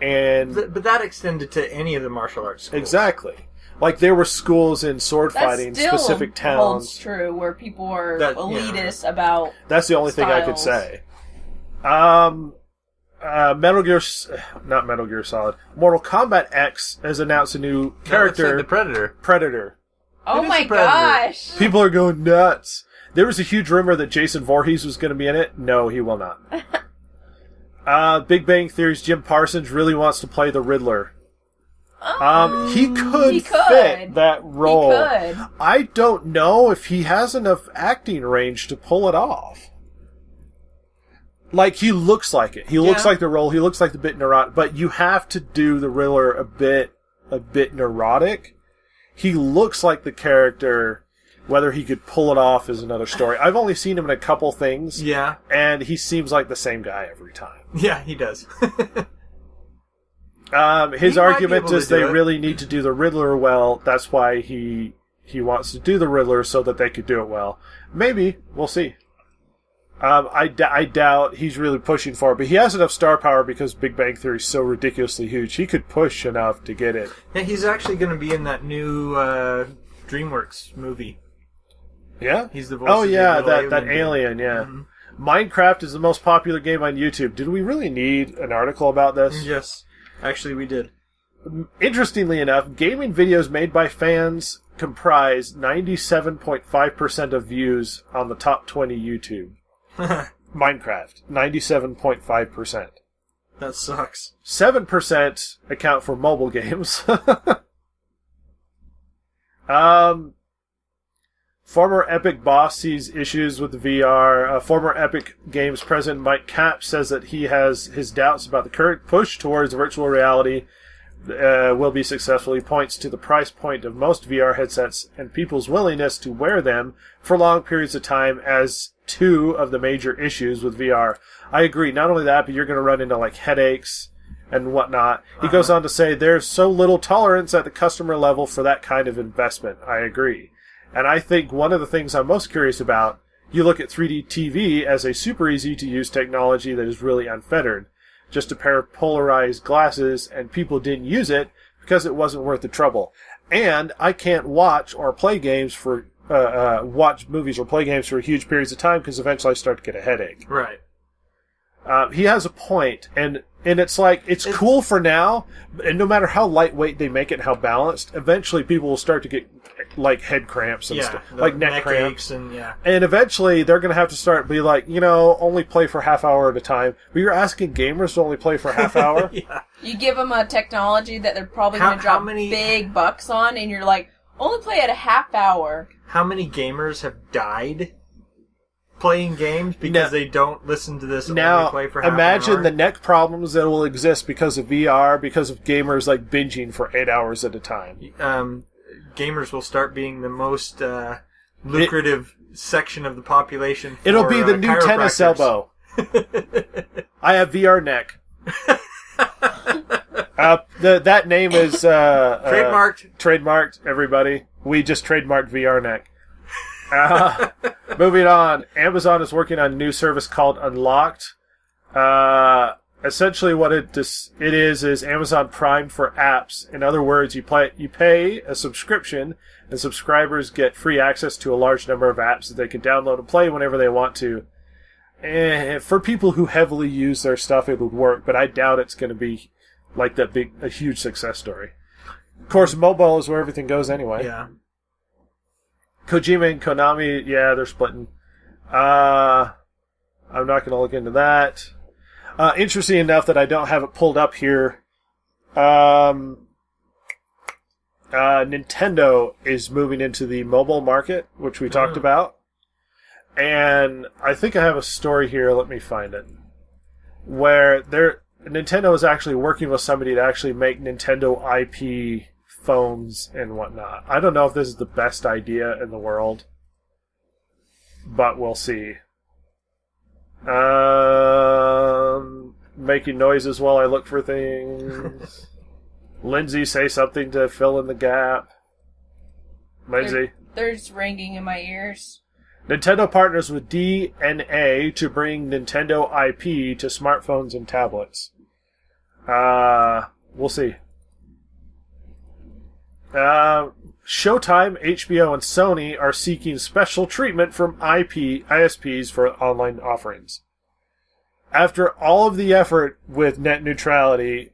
And But that extended to any of the martial arts schools. Exactly. Like, there were schools in sword fighting, specific towns. Holds true, where people are elitist about That's the only thing I could say. Not Metal Gear Solid. Mortal Kombat X has announced a new character. The Predator. Predator. Oh my gosh! People are going nuts. There was a huge rumor that Jason Voorhees was going to be in it. No, he will not. Big Bang Theory's Jim Parsons really wants to play the Riddler. He could fit that role. He could. I don't know if he has enough acting range to pull it off. Like, he looks like it. He looks like the role. He looks like the bit neurotic. But you have to do the Riddler a bit neurotic. He looks like the character. Whether he could pull it off is another story. I've only seen him in a couple things. Yeah. And he seems like the same guy every time. Yeah, he does. His argument is they really need to do the Riddler well. That's why he wants to do the Riddler so that they could do it well. Maybe. We'll see. I doubt he's really pushing for it, but he has enough star power because Big Bang Theory is so ridiculously huge. He could push enough to get it. Yeah, he's actually going to be in that new DreamWorks movie. Yeah? He's the voice of that alien, yeah. Mm-hmm. Minecraft is the most popular game on YouTube. Did we really need an article about this? Yes. Actually, we did. Interestingly enough, gaming videos made by fans comprise 97.5% of views on the top 20 YouTube. Minecraft, 97.5%. That sucks. 7% account for mobile games. Former Epic boss sees issues with the VR. Former Epic Games president Mike Capps says that he has his doubts about the current push towards virtual reality will be successful. He points to the price point of most VR headsets and people's willingness to wear them for long periods of time as two of the major issues with VR. I agree. Not only that, but you're going to run into like headaches and whatnot. He goes on to say there's so little tolerance at the customer level for that kind of investment. I agree. And I think one of the things I'm most curious about, you look at 3D TV as a super easy to use technology that is really unfettered. Just a pair of polarized glasses, and people didn't use it because it wasn't worth the trouble. And I can't watch or play games for watch movies or play games for huge periods of time because eventually I start to get a headache. Right. He has a point, and it's like, it's cool for now, and no matter how lightweight they make it and how balanced, eventually people will start to get like head cramps and stuff, like neck cramps, and eventually they're going to have to start be like, only play for half hour at a time. But you're asking gamers to only play for a half hour? Yeah. You give them a technology that they're probably going to drop big bucks on, and you're like, only play at a half hour. How many gamers have died playing games because they don't listen to this? Now, only play for half imagine an hour? the neck problems that will exist because of VR, because of gamers like binging for 8 hours at a time. Gamers will start being the most lucrative section of the population. It'll be the new tennis elbow. I have VR neck. That name is trademarked. Everybody, we just trademarked VR neck. Moving on, Amazon is working on a new service called Unlocked. Essentially, what it is Amazon Prime for apps. In other words, you pay a subscription, and subscribers get free access to a large number of apps that they can download and play whenever they want to. And for people who heavily use their stuff, it would work, but I doubt it's going to be like a huge success story. Of course, mobile is where everything goes anyway. Yeah. Kojima and Konami, they're splitting. I'm not going to look into that. Interesting enough that I don't have it pulled up here. Nintendo is moving into the mobile market, which we talked about. And I think I have a story here. Let me find it. Where Nintendo is actually working with somebody to actually make Nintendo IP phones and whatnot. I don't know if this is the best idea in the world, but we'll see. Making noises while I look for things. Lindsay, say something to fill in the gap. Lindsay? There's ringing in my ears. Nintendo partners with DNA to bring Nintendo IP to smartphones and tablets. We'll see. Showtime, HBO, and Sony are seeking special treatment from ISPs for online offerings. After all of the effort with net neutrality,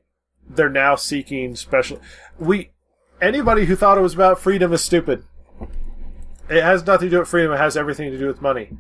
they're now seeking special... Anybody who thought it was about freedom is stupid. It has nothing to do with freedom, it has everything to do with money.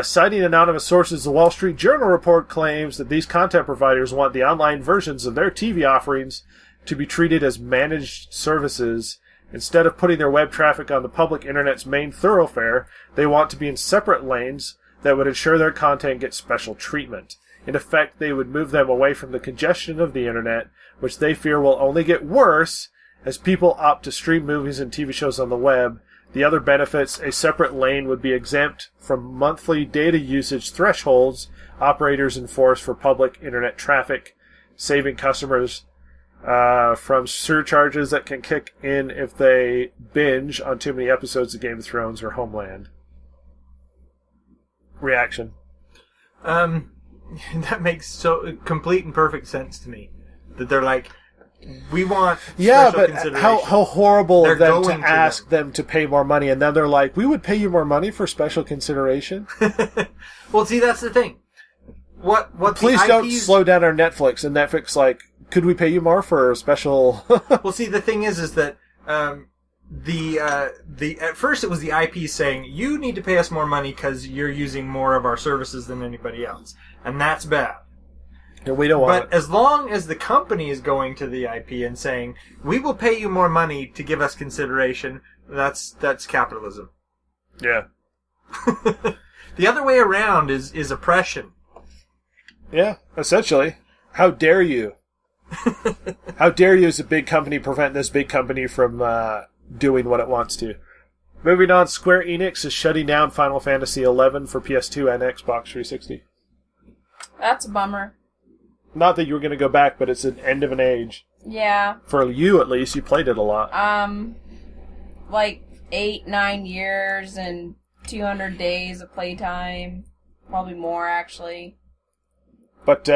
Citing anonymous sources, the Wall Street Journal report claims that these content providers want the online versions of their TV offerings to be treated as managed services. Instead of putting their web traffic on the public internet's main thoroughfare, they want to be in separate lanes that would ensure their content gets special treatment. In effect, they would move them away from the congestion of the internet, which they fear will only get worse as people opt to stream movies and TV shows on the web. The other benefits, a separate lane would be exempt from monthly data usage thresholds operators enforce for public internet traffic, saving customers from surcharges that can kick in if they binge on too many episodes of Game of Thrones or Homeland. Reaction? That makes so complete and perfect sense to me. That they're like, we want yeah, special but consideration. how horrible They're of them to going to ask them to pay more money, and then they're like, we would pay you more money for special consideration? Well, see, that's the thing. What Please the don't IPs slow down our Netflix. And Netflix like, could we pay you more for a special... Well, see, the thing is that at first it was the IP saying, you need to pay us more money because you're using more of our services than anybody else. And that's bad. And we don't want But as long as the company is going to the IP and saying, we will pay you more money to give us consideration, that's capitalism. Yeah. The other way around is oppression. Yeah, essentially. How dare you? How dare you as a big company prevent this big company from doing what it wants to? Moving on, Square Enix is shutting down Final Fantasy XI for PS2 and Xbox 360. That's a bummer. Not that you were going to go back, but it's an end of an age. Yeah. For you, at least. You played it a lot. Like 8-9 years and 200 days of playtime. Probably more, actually. But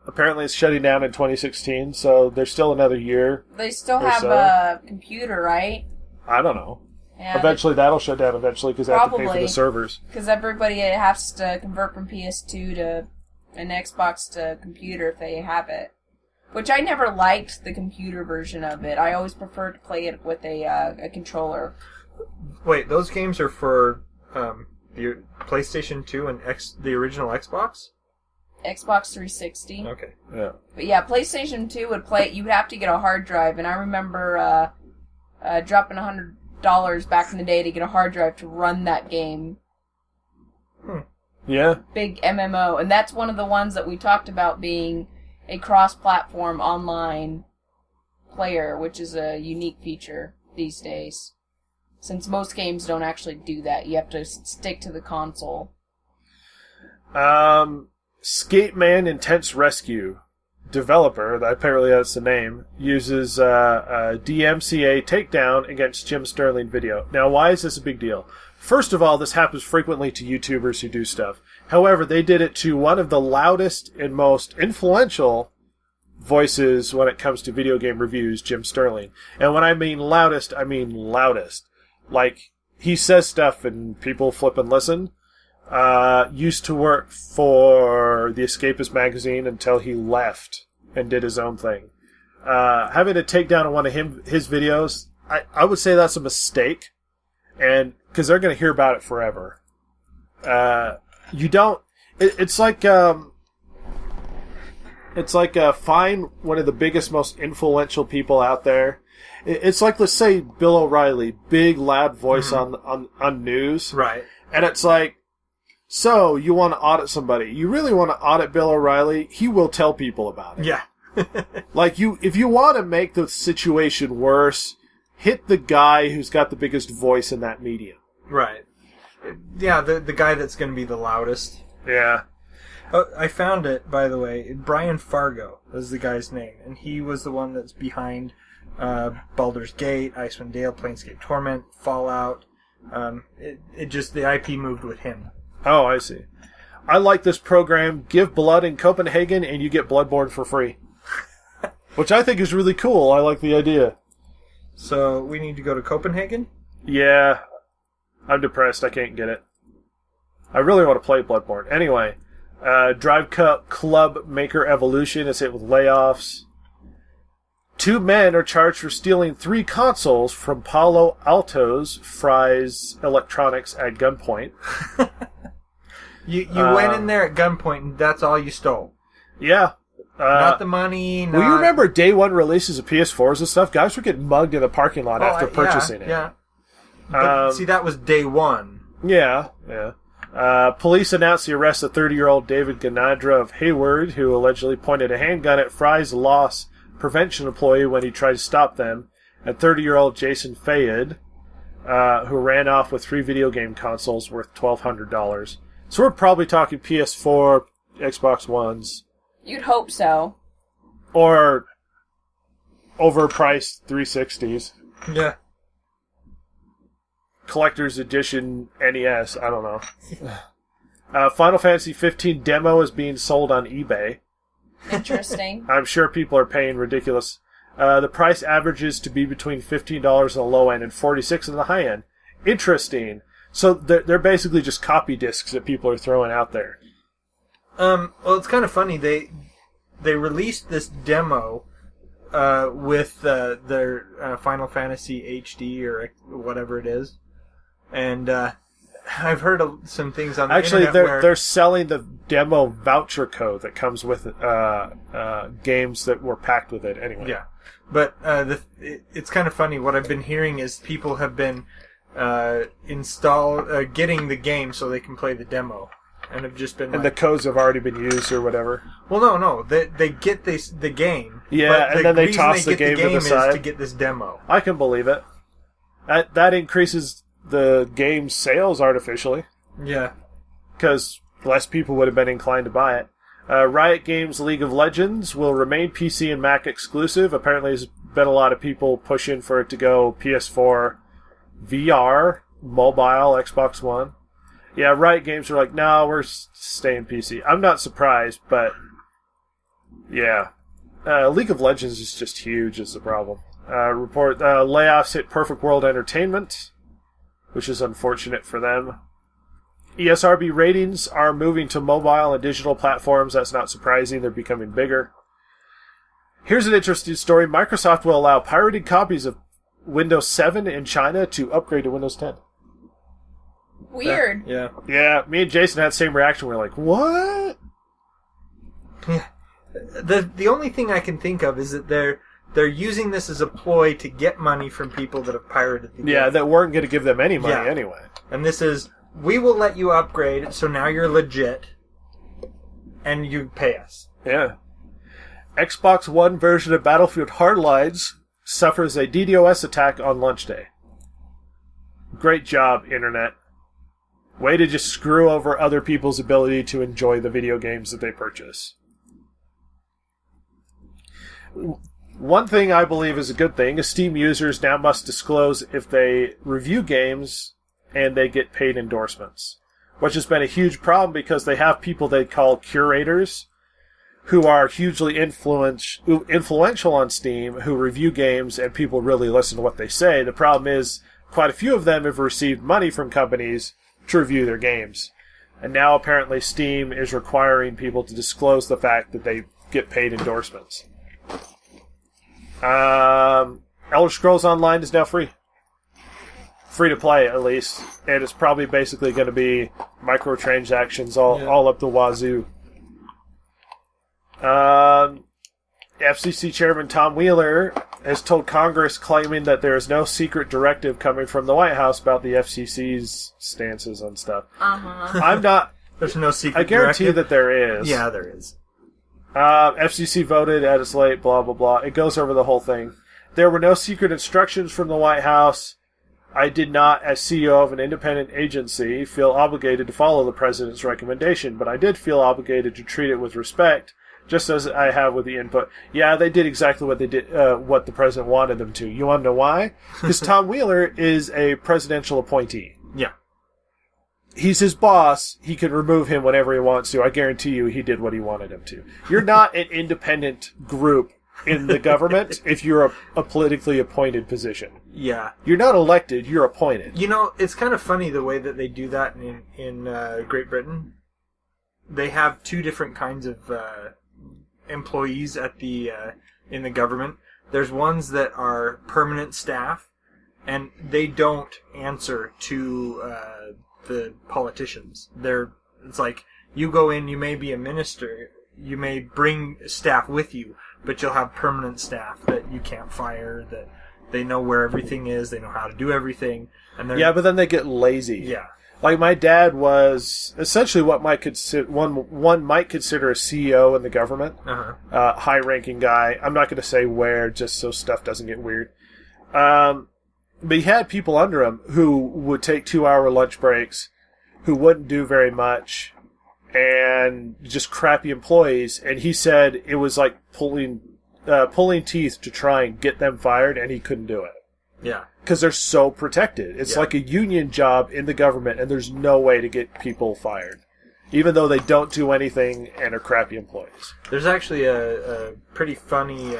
apparently it's shutting down in 2016, so there's still another year. They still have a computer, right? I don't know. Yeah, eventually that'll shut down eventually because they have to pay for probably. the servers. Because everybody has to convert from PS2 to an Xbox to computer if they have it. Which I never liked the computer version of it. I always preferred to play it with a controller. Wait, those games are for the PlayStation 2 and the original Xbox? Xbox 360. Okay. Yeah. But yeah, PlayStation 2 would play. You would have to get a hard drive, and I remember dropping $100 back in the day to get a hard drive to run that game. Yeah. Big MMO, and that's one of the ones that we talked about being a cross-platform online player, which is a unique feature these days. Since most games don't actually do that, you have to stick to the console. Skateman Intense Rescue developer, apparently that's the name, uses a DMCA takedown against Jim Sterling video. Now, why is this a big deal? First of all, this happens frequently to YouTubers who do stuff. However, they did it to one of the loudest and most influential voices when it comes to video game reviews, Jim Sterling. And when I mean loudest, I mean loudest. Like, he says stuff and people flip and listen. Used to work for the Escapist magazine until he left and did his own thing. Having to take down one of his videos, I would say that's a mistake, and because they're going to hear about it forever. It's like find one of the biggest, most influential people out there. It's like, let's say, Bill O'Reilly, big, loud voice on news. Right. And it's like, so, you want to audit somebody. You really want to audit Bill O'Reilly? He will tell people about it. Yeah. Like, if you want to make the situation worse, hit the guy who's got the biggest voice in that medium. Right. Yeah, the guy that's going to be the loudest. Yeah. Oh, I found it, by the way. Brian Fargo is the guy's name, and he was the one that's behind Baldur's Gate, Icewind Dale, Planescape Torment, Fallout. The IP moved with him. Oh, I see. I like this program. Give blood in Copenhagen, and you get Bloodborne for free. Which I think is really cool. I like the idea. So, we need to go to Copenhagen? Yeah. I'm depressed. I can't get it. I really want to play Bloodborne. Anyway, Drive Club Maker Evolution is hit with layoffs. 2 men are charged for stealing 3 consoles from Palo Alto's Fry's Electronics at gunpoint. You went in there at gunpoint and that's all you stole. Yeah. Not the money, not... Well, you remember day one releases of PS4s and stuff? Guys were getting mugged in the parking lot after purchasing it. Yeah. But, see, that was day one. Yeah. Police announced the arrest of 30-year-old David Ganadra of Hayward, who allegedly pointed a handgun at Fry's loss prevention employee when he tried to stop them, and 30-year-old Jason Fayed, who ran off with 3 video game consoles worth $1,200. So we're probably talking PS4, Xbox Ones. You'd hope so. Or overpriced 360s. Yeah. Collector's Edition NES, I don't know. Final Fantasy 15 demo is being sold on eBay. Interesting. I'm sure people are paying ridiculous. The price averages to be between $15 on the low end and $46 on the high end. Interesting. So they're basically just copy discs that people are throwing out there. Well, it's kind of funny. They released this demo with their Final Fantasy HD or whatever it is, and I've heard some things on the internet where... they're selling the demo voucher code that comes with games that were packed with it anyway. Yeah, but it's kind of funny. What I've been hearing is people have been getting the game so they can play the demo. And have just been. And the codes have already been used or whatever. Well, no. They get the game. Yeah, and then they toss the game to the side. Is to get this demo. I can believe it. That increases the game's sales artificially. Yeah. Because less people would have been inclined to buy it. Riot Games' League of Legends will remain PC and Mac exclusive. Apparently, there's been a lot of people pushing for it to go PS4, VR, mobile, Xbox One. Yeah, Riot Games are like, no, we're staying PC. I'm not surprised, but yeah. League of Legends is just huge is the problem. Layoffs hit Perfect World Entertainment, which is unfortunate for them. ESRB ratings are moving to mobile and digital platforms. That's not surprising. They're becoming bigger. Here's an interesting story. Microsoft will allow pirated copies of Windows 7 in China to upgrade to Windows 10. Weird. Yeah. Yeah, me and Jason had the same reaction. We're like, what? Yeah. The only thing I can think of is that they're using this as a ploy to get money from people that have pirated the game. Yeah, that weren't going to give them any money anyway. And this is, we will let you upgrade, so now you're legit, and you pay us. Yeah. Xbox One version of Battlefield Hardlines suffers a DDoS attack on launch day. Great job, Internet. Way to just screw over other people's ability to enjoy the video games that they purchase. One thing I believe is a good thing is Steam users now must disclose if they review games and they get paid endorsements, which has been a huge problem because they have people they call curators who are hugely influential on Steam, who review games and people really listen to what they say. The problem is quite a few of them have received money from companies to review their games. And now apparently Steam is requiring people to disclose the fact that they get paid endorsements. Elder Scrolls Online is now free. free to play at least, and it's probably basically going to be microtransactions all up the wazoo. FCC Chairman Tom Wheeler has told Congress, claiming that there is no secret directive coming from the White House about the FCC's stances on stuff. I'm not. There's no secret. I guarantee directive. that there is. Yeah, there is. FCC voted at its late, blah, blah, blah. It goes over the whole thing. There were no secret instructions from the White House. I did not, as CEO of an independent agency, feel obligated to follow the President's recommendation, but I did feel obligated to treat it with respect, just as I have with the input. Yeah, they did exactly what they did, what the President wanted them to. You want to know why? Because Tom Wheeler is a presidential appointee. Yeah. He's his boss. He can remove him whenever he wants to. I guarantee you he did what he wanted him to. You're not an independent group in the government if you're a politically appointed position. Yeah. You're not elected, you're appointed. You know, it's kind of funny the way that they do that in Great Britain. They have two different kinds of employees at the in the government. There's ones that are permanent staff, and they don't answer to the politicians. It's like, you go in, you may be a minister, you may bring staff with you, but you'll have permanent staff that you can't fire, that they know where everything is, they know how to do everything. And yeah, but then they get lazy. Yeah. Like, my dad was essentially what one might consider a CEO in the government. High-ranking guy. I'm not going to say where, just so stuff doesn't get weird. But he had people under him who would take 2-hour lunch breaks, who wouldn't do very much, and just crappy employees. And he said it was like pulling teeth to try and get them fired, and he couldn't do it. Yeah. Because they're so protected. It's like a union job in the government, and there's no way to get people fired, even though they don't do anything and are crappy employees. There's actually a pretty funny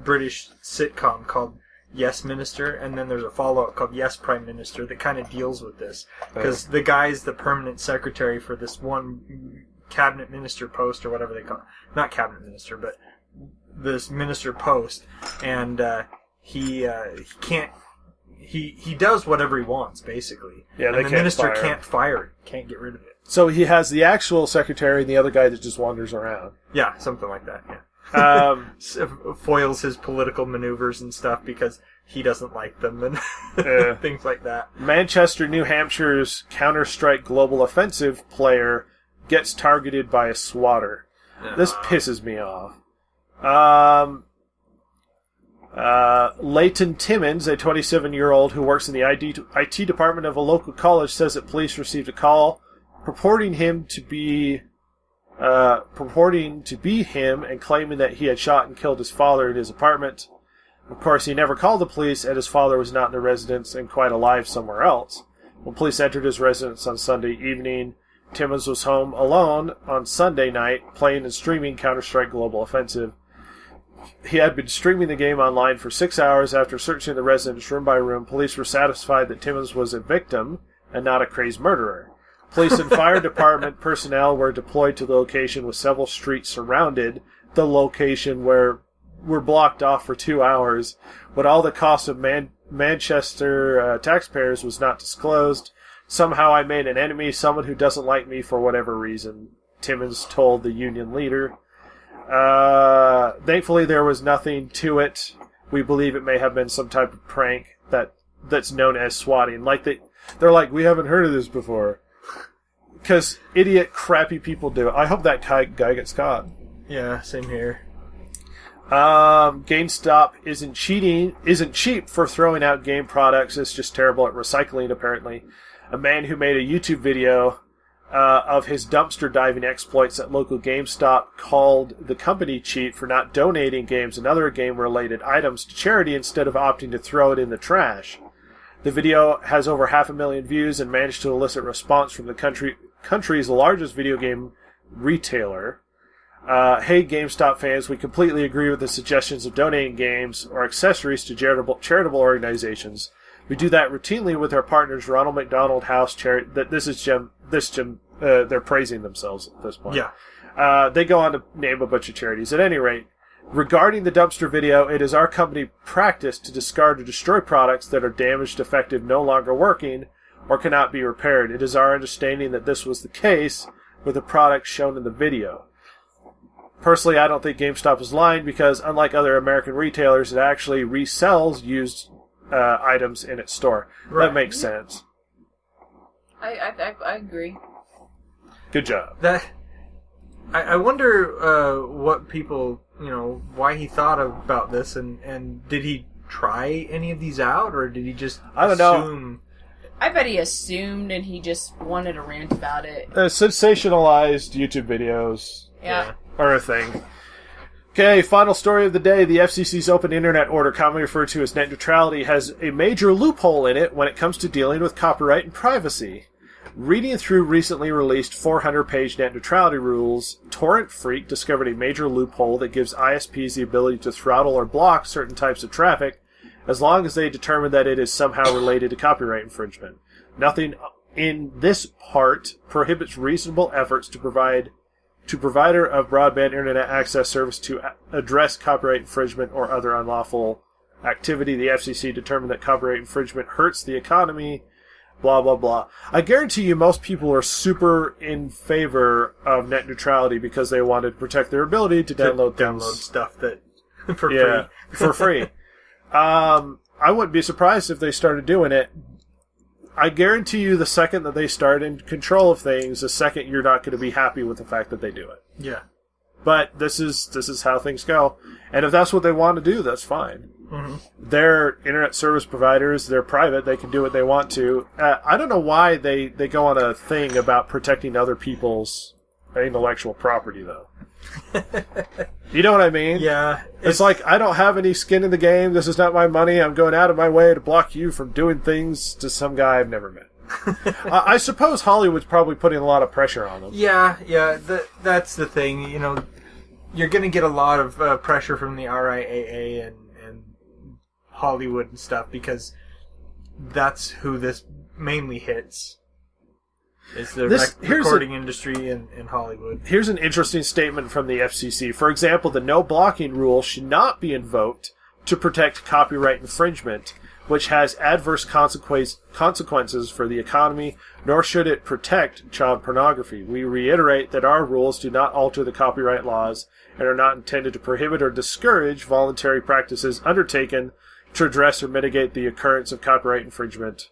British sitcom called Yes Minister, and then there's a follow-up called Yes Prime Minister that kind of deals with this. Because the guy's the permanent secretary for this one cabinet minister post, or whatever they call it. Not cabinet minister, but this minister post. And he can't... He does whatever he wants, basically. Yeah, and the minister can't fire it, can't get rid of it. So he has the actual secretary and the other guy that just wanders around. Yeah, something like that, yeah. Foils his political maneuvers and stuff because he doesn't like them and things like that. Manchester, New Hampshire's Counter-Strike Global Offensive player gets targeted by a swatter. This pisses me off. Leighton Timmons, a 27-year-old who works in the IT department of a local college, says that police received a call purporting to be him and claiming that he had shot and killed his father in his apartment. Of course, he never called the police, and his father was not in the residence and quite alive somewhere else. When police entered his residence on Sunday evening, Timmons was home alone on Sunday night, playing and streaming Counter-Strike Global Offensive. He had been streaming the game online for 6 hours. After searching the residence room by room, police were satisfied that Timmons was a victim and not a crazed murderer. Police and fire department personnel were deployed to the location with several streets surrounded the location were blocked off for 2 hours. But all the cost of Manchester taxpayers was not disclosed. Somehow I made an enemy, someone who doesn't like me for whatever reason, Timmons told the union leader. Thankfully there was nothing to it. We believe it may have been some type of prank that's known as swatting. Like they're like, we haven't heard of this before. Because idiot, crappy people do it. I hope that guy gets caught. Yeah, same here. GameStop isn't cheap for throwing out game products. It's just terrible at recycling, apparently. A man who made a YouTube video of his dumpster diving exploits at local GameStop called the company cheap for not donating games and other game-related items to charity instead of opting to throw it in the trash. The video has over 500,000 views and managed to elicit response from the country's largest video game retailer. Hey, GameStop fans, we completely agree with the suggestions of donating games or accessories to charitable organizations. We do that routinely with our partners, Ronald McDonald House Charity. They're praising themselves at this point. Yeah. They go on to name a bunch of charities. At any rate, Regarding the dumpster video, it is our company practice to discard or destroy products that are damaged, defective, no longer working, or cannot be repaired. It is our understanding that this was the case with the products shown in the video. Personally, I don't think GameStop is lying because, unlike other American retailers, it actually resells used items in its store. Right. That makes sense. I agree. Good job. I wonder what people, why he thought about this, and did he try any of these out, or did he just assume? I bet he assumed, and he just wanted to rant about it. Sensationalized YouTube videos. Yeah. Are a thing. Okay, final story of the day. The FCC's open internet order, commonly referred to as net neutrality, has a major loophole in it when it comes to dealing with copyright and privacy. Reading through recently released 400-page net neutrality rules, Torrent Freak discovered a major loophole that gives ISPs the ability to throttle or block certain types of traffic as long as they determine that it is somehow related to copyright infringement. Nothing in this part prohibits reasonable efforts to provider of broadband internet access service to address copyright infringement or other unlawful activity. The FCC determined that copyright infringement hurts the economy, blah, blah, blah. I guarantee you most people are super in favor of net neutrality because they wanted to protect their ability to download stuff that for free. For free. I wouldn't be surprised if they started doing it. I guarantee you the second that they start in control of things, the second you're not going to be happy with the fact that they do it. Yeah. But this is how things go. And if that's what they want to do, that's fine. Mm-hmm. They're internet service providers. They're private. They can do what they want to. I don't know why they go on a thing about protecting other people's intellectual property, though. You know what I mean? Yeah. It's like, I don't have any skin in the game. This is not my money. I'm going out of my way to block you from doing things to some guy I've never met. I suppose Hollywood's probably putting a lot of pressure on them. Yeah. That's the thing. You're going to get a lot of pressure from the RIAA and Hollywood and stuff because that's who this mainly hits. It's the recording industry in Hollywood. Here's an interesting statement from the FCC. For example, the no blocking rule should not be invoked to protect copyright infringement, which has adverse consequences for the economy, nor should it protect child pornography. We reiterate that our rules do not alter the copyright laws and are not intended to prohibit or discourage voluntary practices undertaken to address or mitigate the occurrence of copyright infringement,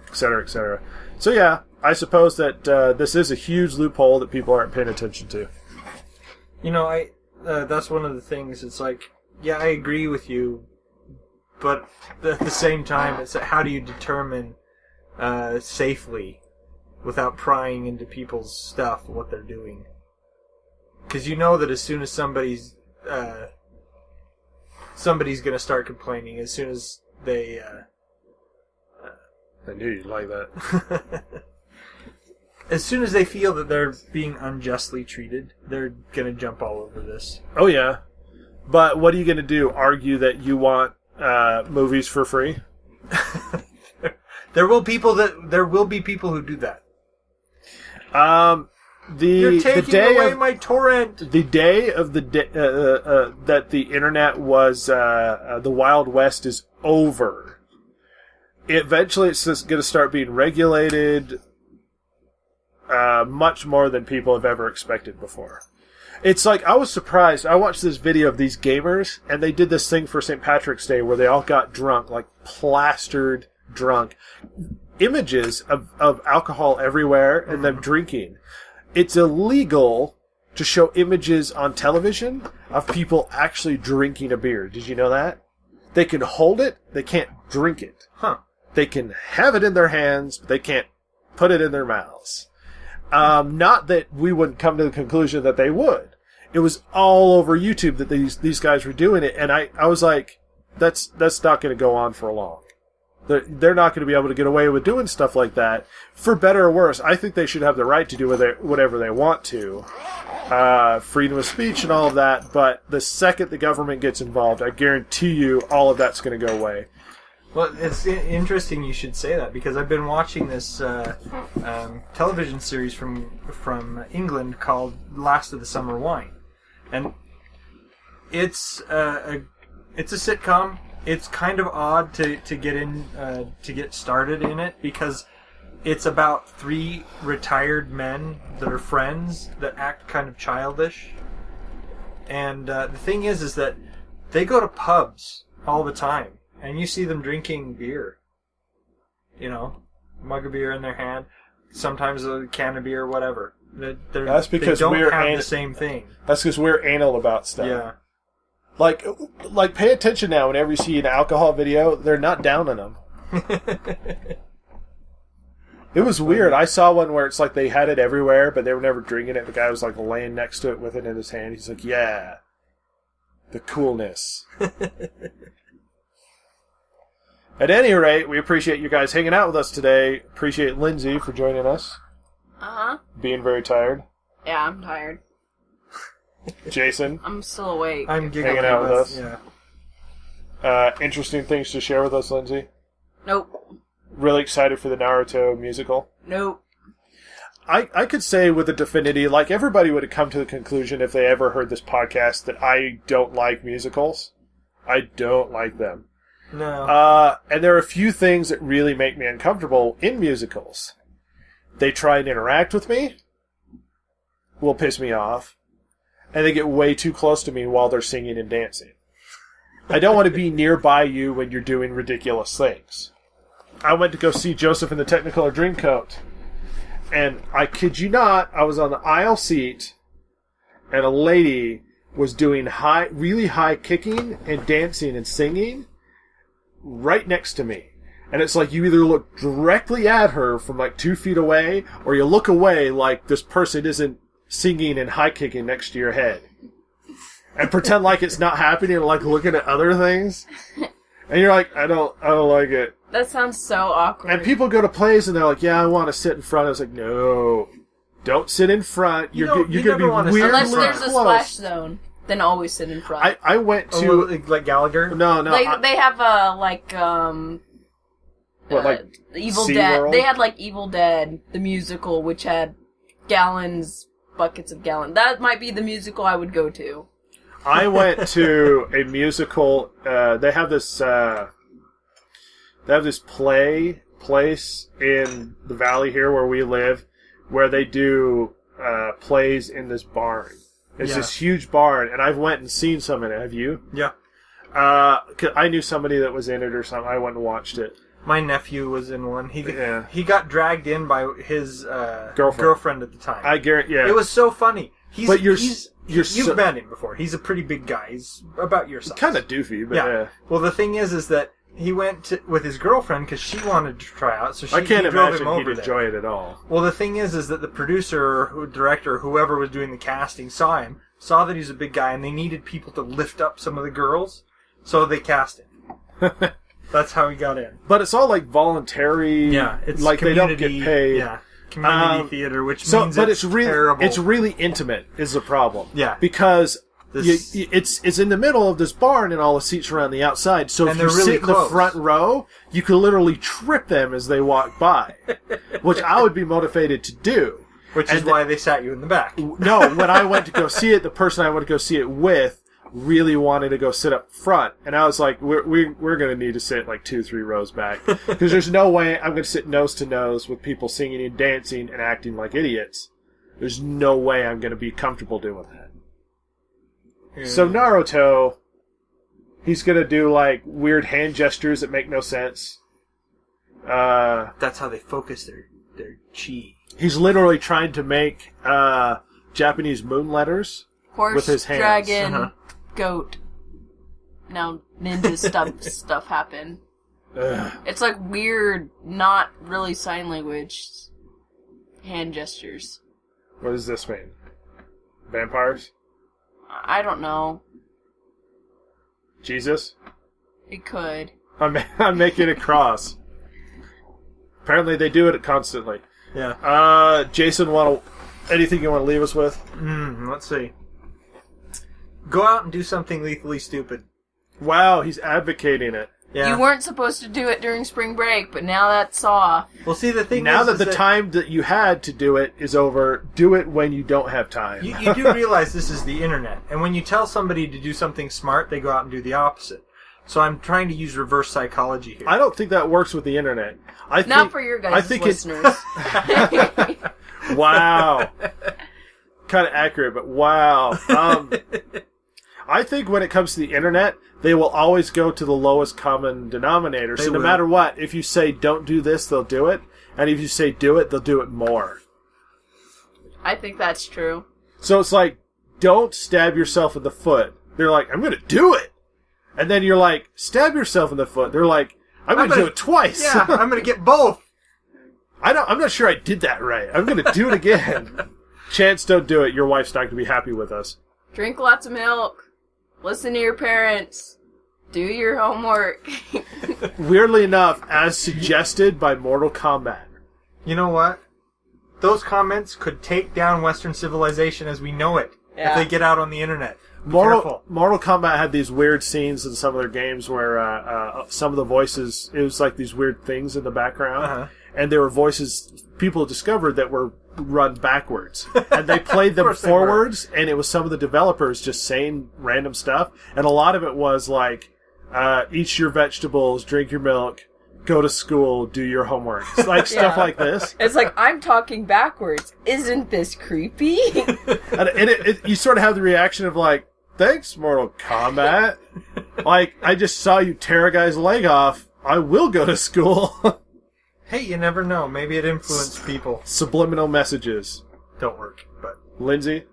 etc., etc. So yeah, I suppose that this is a huge loophole that people aren't paying attention to. That's one of the things. It's like, yeah, I agree with you, but at the same time, it's how do you determine safely without prying into people's stuff, what they're doing? Because you know that as soon as somebody's going to start complaining, as soon as they... I knew you'd like that. As soon as they feel that they're being unjustly treated, they're going to jump all over this. Oh, yeah. But what are you going to do? Argue that you want movies for free? There will be people who do that. You're taking away my torrent. The day of that the internet was the Wild West is over. Eventually, it's just going to start being regulated much more than people have ever expected before. It's like, I was surprised. I watched this video of these gamers, and they did this thing for St. Patrick's Day where they all got drunk, like plastered drunk. Images of alcohol everywhere and them drinking. It's illegal to show images on television of people actually drinking a beer. Did you know that? They can hold it, they can't drink it. Huh. They can have it in their hands, but they can't put it in their mouths. Not that we wouldn't come to the conclusion that they would. It was all over YouTube that these guys were doing it, and I was like, that's not going to go on for long. They're not going to be able to get away with doing stuff like that, for better or worse. I think they should have the right to do whatever they want to. Freedom of speech and all of that, but the second the government gets involved, I guarantee you all of that's going to go away. Well, it's interesting you should say that, because I've been watching this television series from England called Last of the Summer Wine. And It's a sitcom. It's kind of odd to get started in it because it's about 3 retired men that are friends that act kind of childish. And the thing is that they go to pubs all the time, and you see them drinking beer. You know, mug of beer in their hand, sometimes a can of beer or whatever. That's because they don't we're have the same thing. That's because we're anal about stuff. Yeah. Like, pay attention now. Whenever you see an alcohol video, they're not downing them. It was weird. I saw one where it's like they had it everywhere, but they were never drinking it. The guy was like laying next to it with it in his hand. He's like, "Yeah, the coolness." At any rate, we appreciate you guys hanging out with us today. Appreciate Lindsay for joining us. Being very tired. Yeah, I'm tired. Jason. I'm still awake. I'm giggling hanging out with us. Yeah. Interesting things to share with us, Lindsay. Nope. Really excited for the Naruto musical. Nope. I could say with a definity, like everybody would have come to the conclusion if they ever heard this podcast that I don't like musicals. I don't like them. No. And there are a few things that really make me uncomfortable in musicals. They try and interact with me, will piss me off, and they get way too close to me while they're singing and dancing. I don't want to be nearby you when you're doing ridiculous things. I went to go see Joseph in the Technicolor Dreamcoat, and I kid you not, I was on the aisle seat, and a lady was doing really high kicking and dancing and singing right next to me. And it's like you either look directly at her from like 2 feet away, or you look away like this person isn't singing and high kicking next to your head. And pretend like it's not happening and like looking at other things. And you're like, I don't like it. That sounds so awkward. And people go to plays and they're like, yeah, I want to sit in front. I was like, no, don't sit in front. You're going to be weirdly unless there's a close. splash zone, then always sit in front. I went to like Gallagher. No. They have What, like Evil Sea Dead. World? They had like Evil Dead, the musical, which had buckets of gallons. That might be the musical I would go to. I went to a musical. They have this place in the valley here where we live, where they do plays in this barn. It's this huge barn, and I've went and seen some in it. Have you? Yeah. 'Cause I knew somebody that was in it or something. I went and watched it. My nephew was in one. He got dragged in by his girlfriend at the time. I guarantee. Yeah. It was so funny. You've met him before. He's a pretty big guy. He's about your size. Kind of doofy, but yeah. Well, the thing is that he went with his girlfriend because she wanted to try out. So I can't he drove imagine him over he'd enjoy it at all. Well, the thing is that the producer, director, whoever was doing the casting, saw that he was a big guy, and they needed people to lift up some of the girls, so they cast him. That's how he got in. But it's all like voluntary. Yeah, it's like they don't get paid. Yeah, community theater, which means it's really terrible. It's really intimate is the problem. Yeah, because it's in the middle of this barn and all the seats are on the outside. So if you really sit in the close. front row, you could literally trip them as they walk by, which I would be motivated to do. Which is why they sat you in the back. No, when I went to go see it, the person I went to go see it with really wanted to go sit up front, and I was like, we're going to need to sit like 2-3 rows back, because there's no way I'm going to sit nose to nose with people singing and dancing and acting like idiots. There's no way I'm going to be comfortable doing that. So Naruto, he's going to do like weird hand gestures that make no sense. That's how they focus their chi. He's literally trying to make Japanese moon letters with his hands. Dragon, goat. Now ninja stuff happen. It's like weird, not really sign language hand gestures. What does this mean? Vampires? I don't know. Jesus? It could. I'm making a cross. Apparently they do it constantly. Yeah. Jason, anything you want to leave us with? Let's see. Go out and do something lethally stupid. Wow, he's advocating it. Yeah. You weren't supposed to do it during spring break, but now that's off. Well, see, the thing Now is that the time that you had to do it is over, do it when you don't have time. You do realize this is the internet, and when you tell somebody to do something smart, they go out and do the opposite. So I'm trying to use reverse psychology here. I don't think that works with the internet. Not for your guys' listeners. Wow. Kind of accurate, but wow. I think when it comes to the internet, they will always go to the lowest common denominator. So no matter what, if you say don't do this, they'll do it. And if you say do it, they'll do it more. I think that's true. So it's like, don't stab yourself in the foot. They're like, I'm going to do it. And then you're like, stab yourself in the foot. They're like, I'm going to do it twice. Yeah, I'm going to get both. I'm not sure I did that right. I'm going to do it again. Chance, don't do it. Your wife's not going to be happy with us. Drink lots of milk. Listen to your parents. Do your homework. Weirdly enough, as suggested by Mortal Kombat. You know what? Those comments could take down Western civilization as we know it if they get out on the internet. Mortal Kombat had these weird scenes in some of their games where some of the voices, it was like these weird things in the background. And there were voices people discovered that were run backwards. And they played them forwards, and it was some of the developers just saying random stuff. And a lot of it was like, eat your vegetables, drink your milk, go to school, do your homework. It's like stuff like this. It's like, I'm talking backwards. Isn't this creepy? and you sort of have the reaction of like, thanks, Mortal Kombat. Like, I just saw you tear a guy's leg off. I will go to school. Hey, you never know. Maybe it influenced people. Subliminal messages. Don't work, but... Lindsay,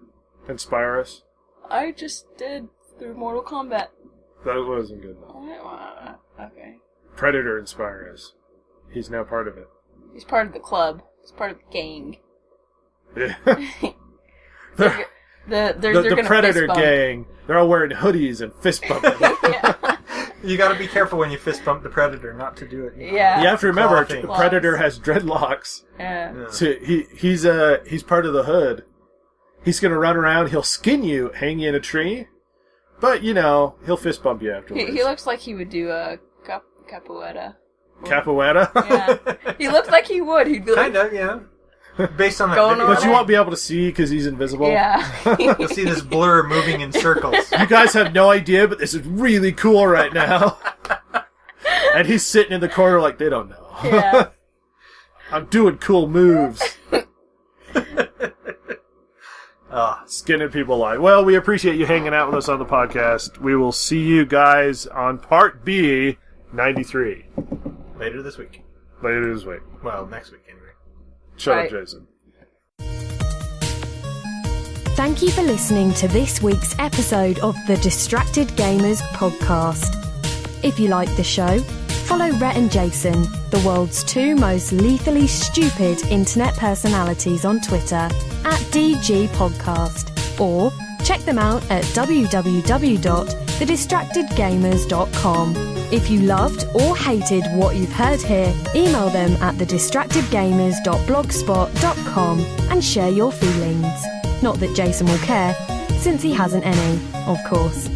inspire us. I just did through Mortal Kombat. That wasn't good. Okay. Predator, inspire us. He's now part of it. He's part of the club. He's part of the gang. Yeah. They're the gonna Predator fist bump. gang. They're all wearing hoodies and fist bumping. You gotta be careful when you fist bump the Predator, not to do it. Yeah. You have to remember, Claw the thing. Predator has dreadlocks. Yeah. So he's part of the hood. He's gonna run around, he'll skin you, hang you in a tree, but, you know, he'll fist bump you afterwards. He looks like he would do a capoeira. Capoeira? Yeah. He looks like he would. He'd be like... Kind of, yeah. Based on that Going video. But you won't be able to see because he's invisible. Yeah. You'll see this blur moving in circles. You guys have no idea, but this is really cool right now. And he's sitting in the corner like, they don't know. Yeah. I'm doing cool moves. Skinning people alive. Well, we appreciate you hanging out with us on the podcast. We will see you guys on Part B, 93. Later this week. Later this week. Well, next week anyway. Shut Right. up, Jason. Thank you for listening to this week's episode of the Distracted Gamers podcast. If you like the show, follow Rhett and Jason, the world's two most lethally stupid internet personalities, on Twitter at DG Podcast, or check them out at www.thedistractedgamers.com. If you loved or hated what you've heard here, email them at thedistractedgamers.blogspot.com and share your feelings. Not that Jason will care, since he hasn't any, of course.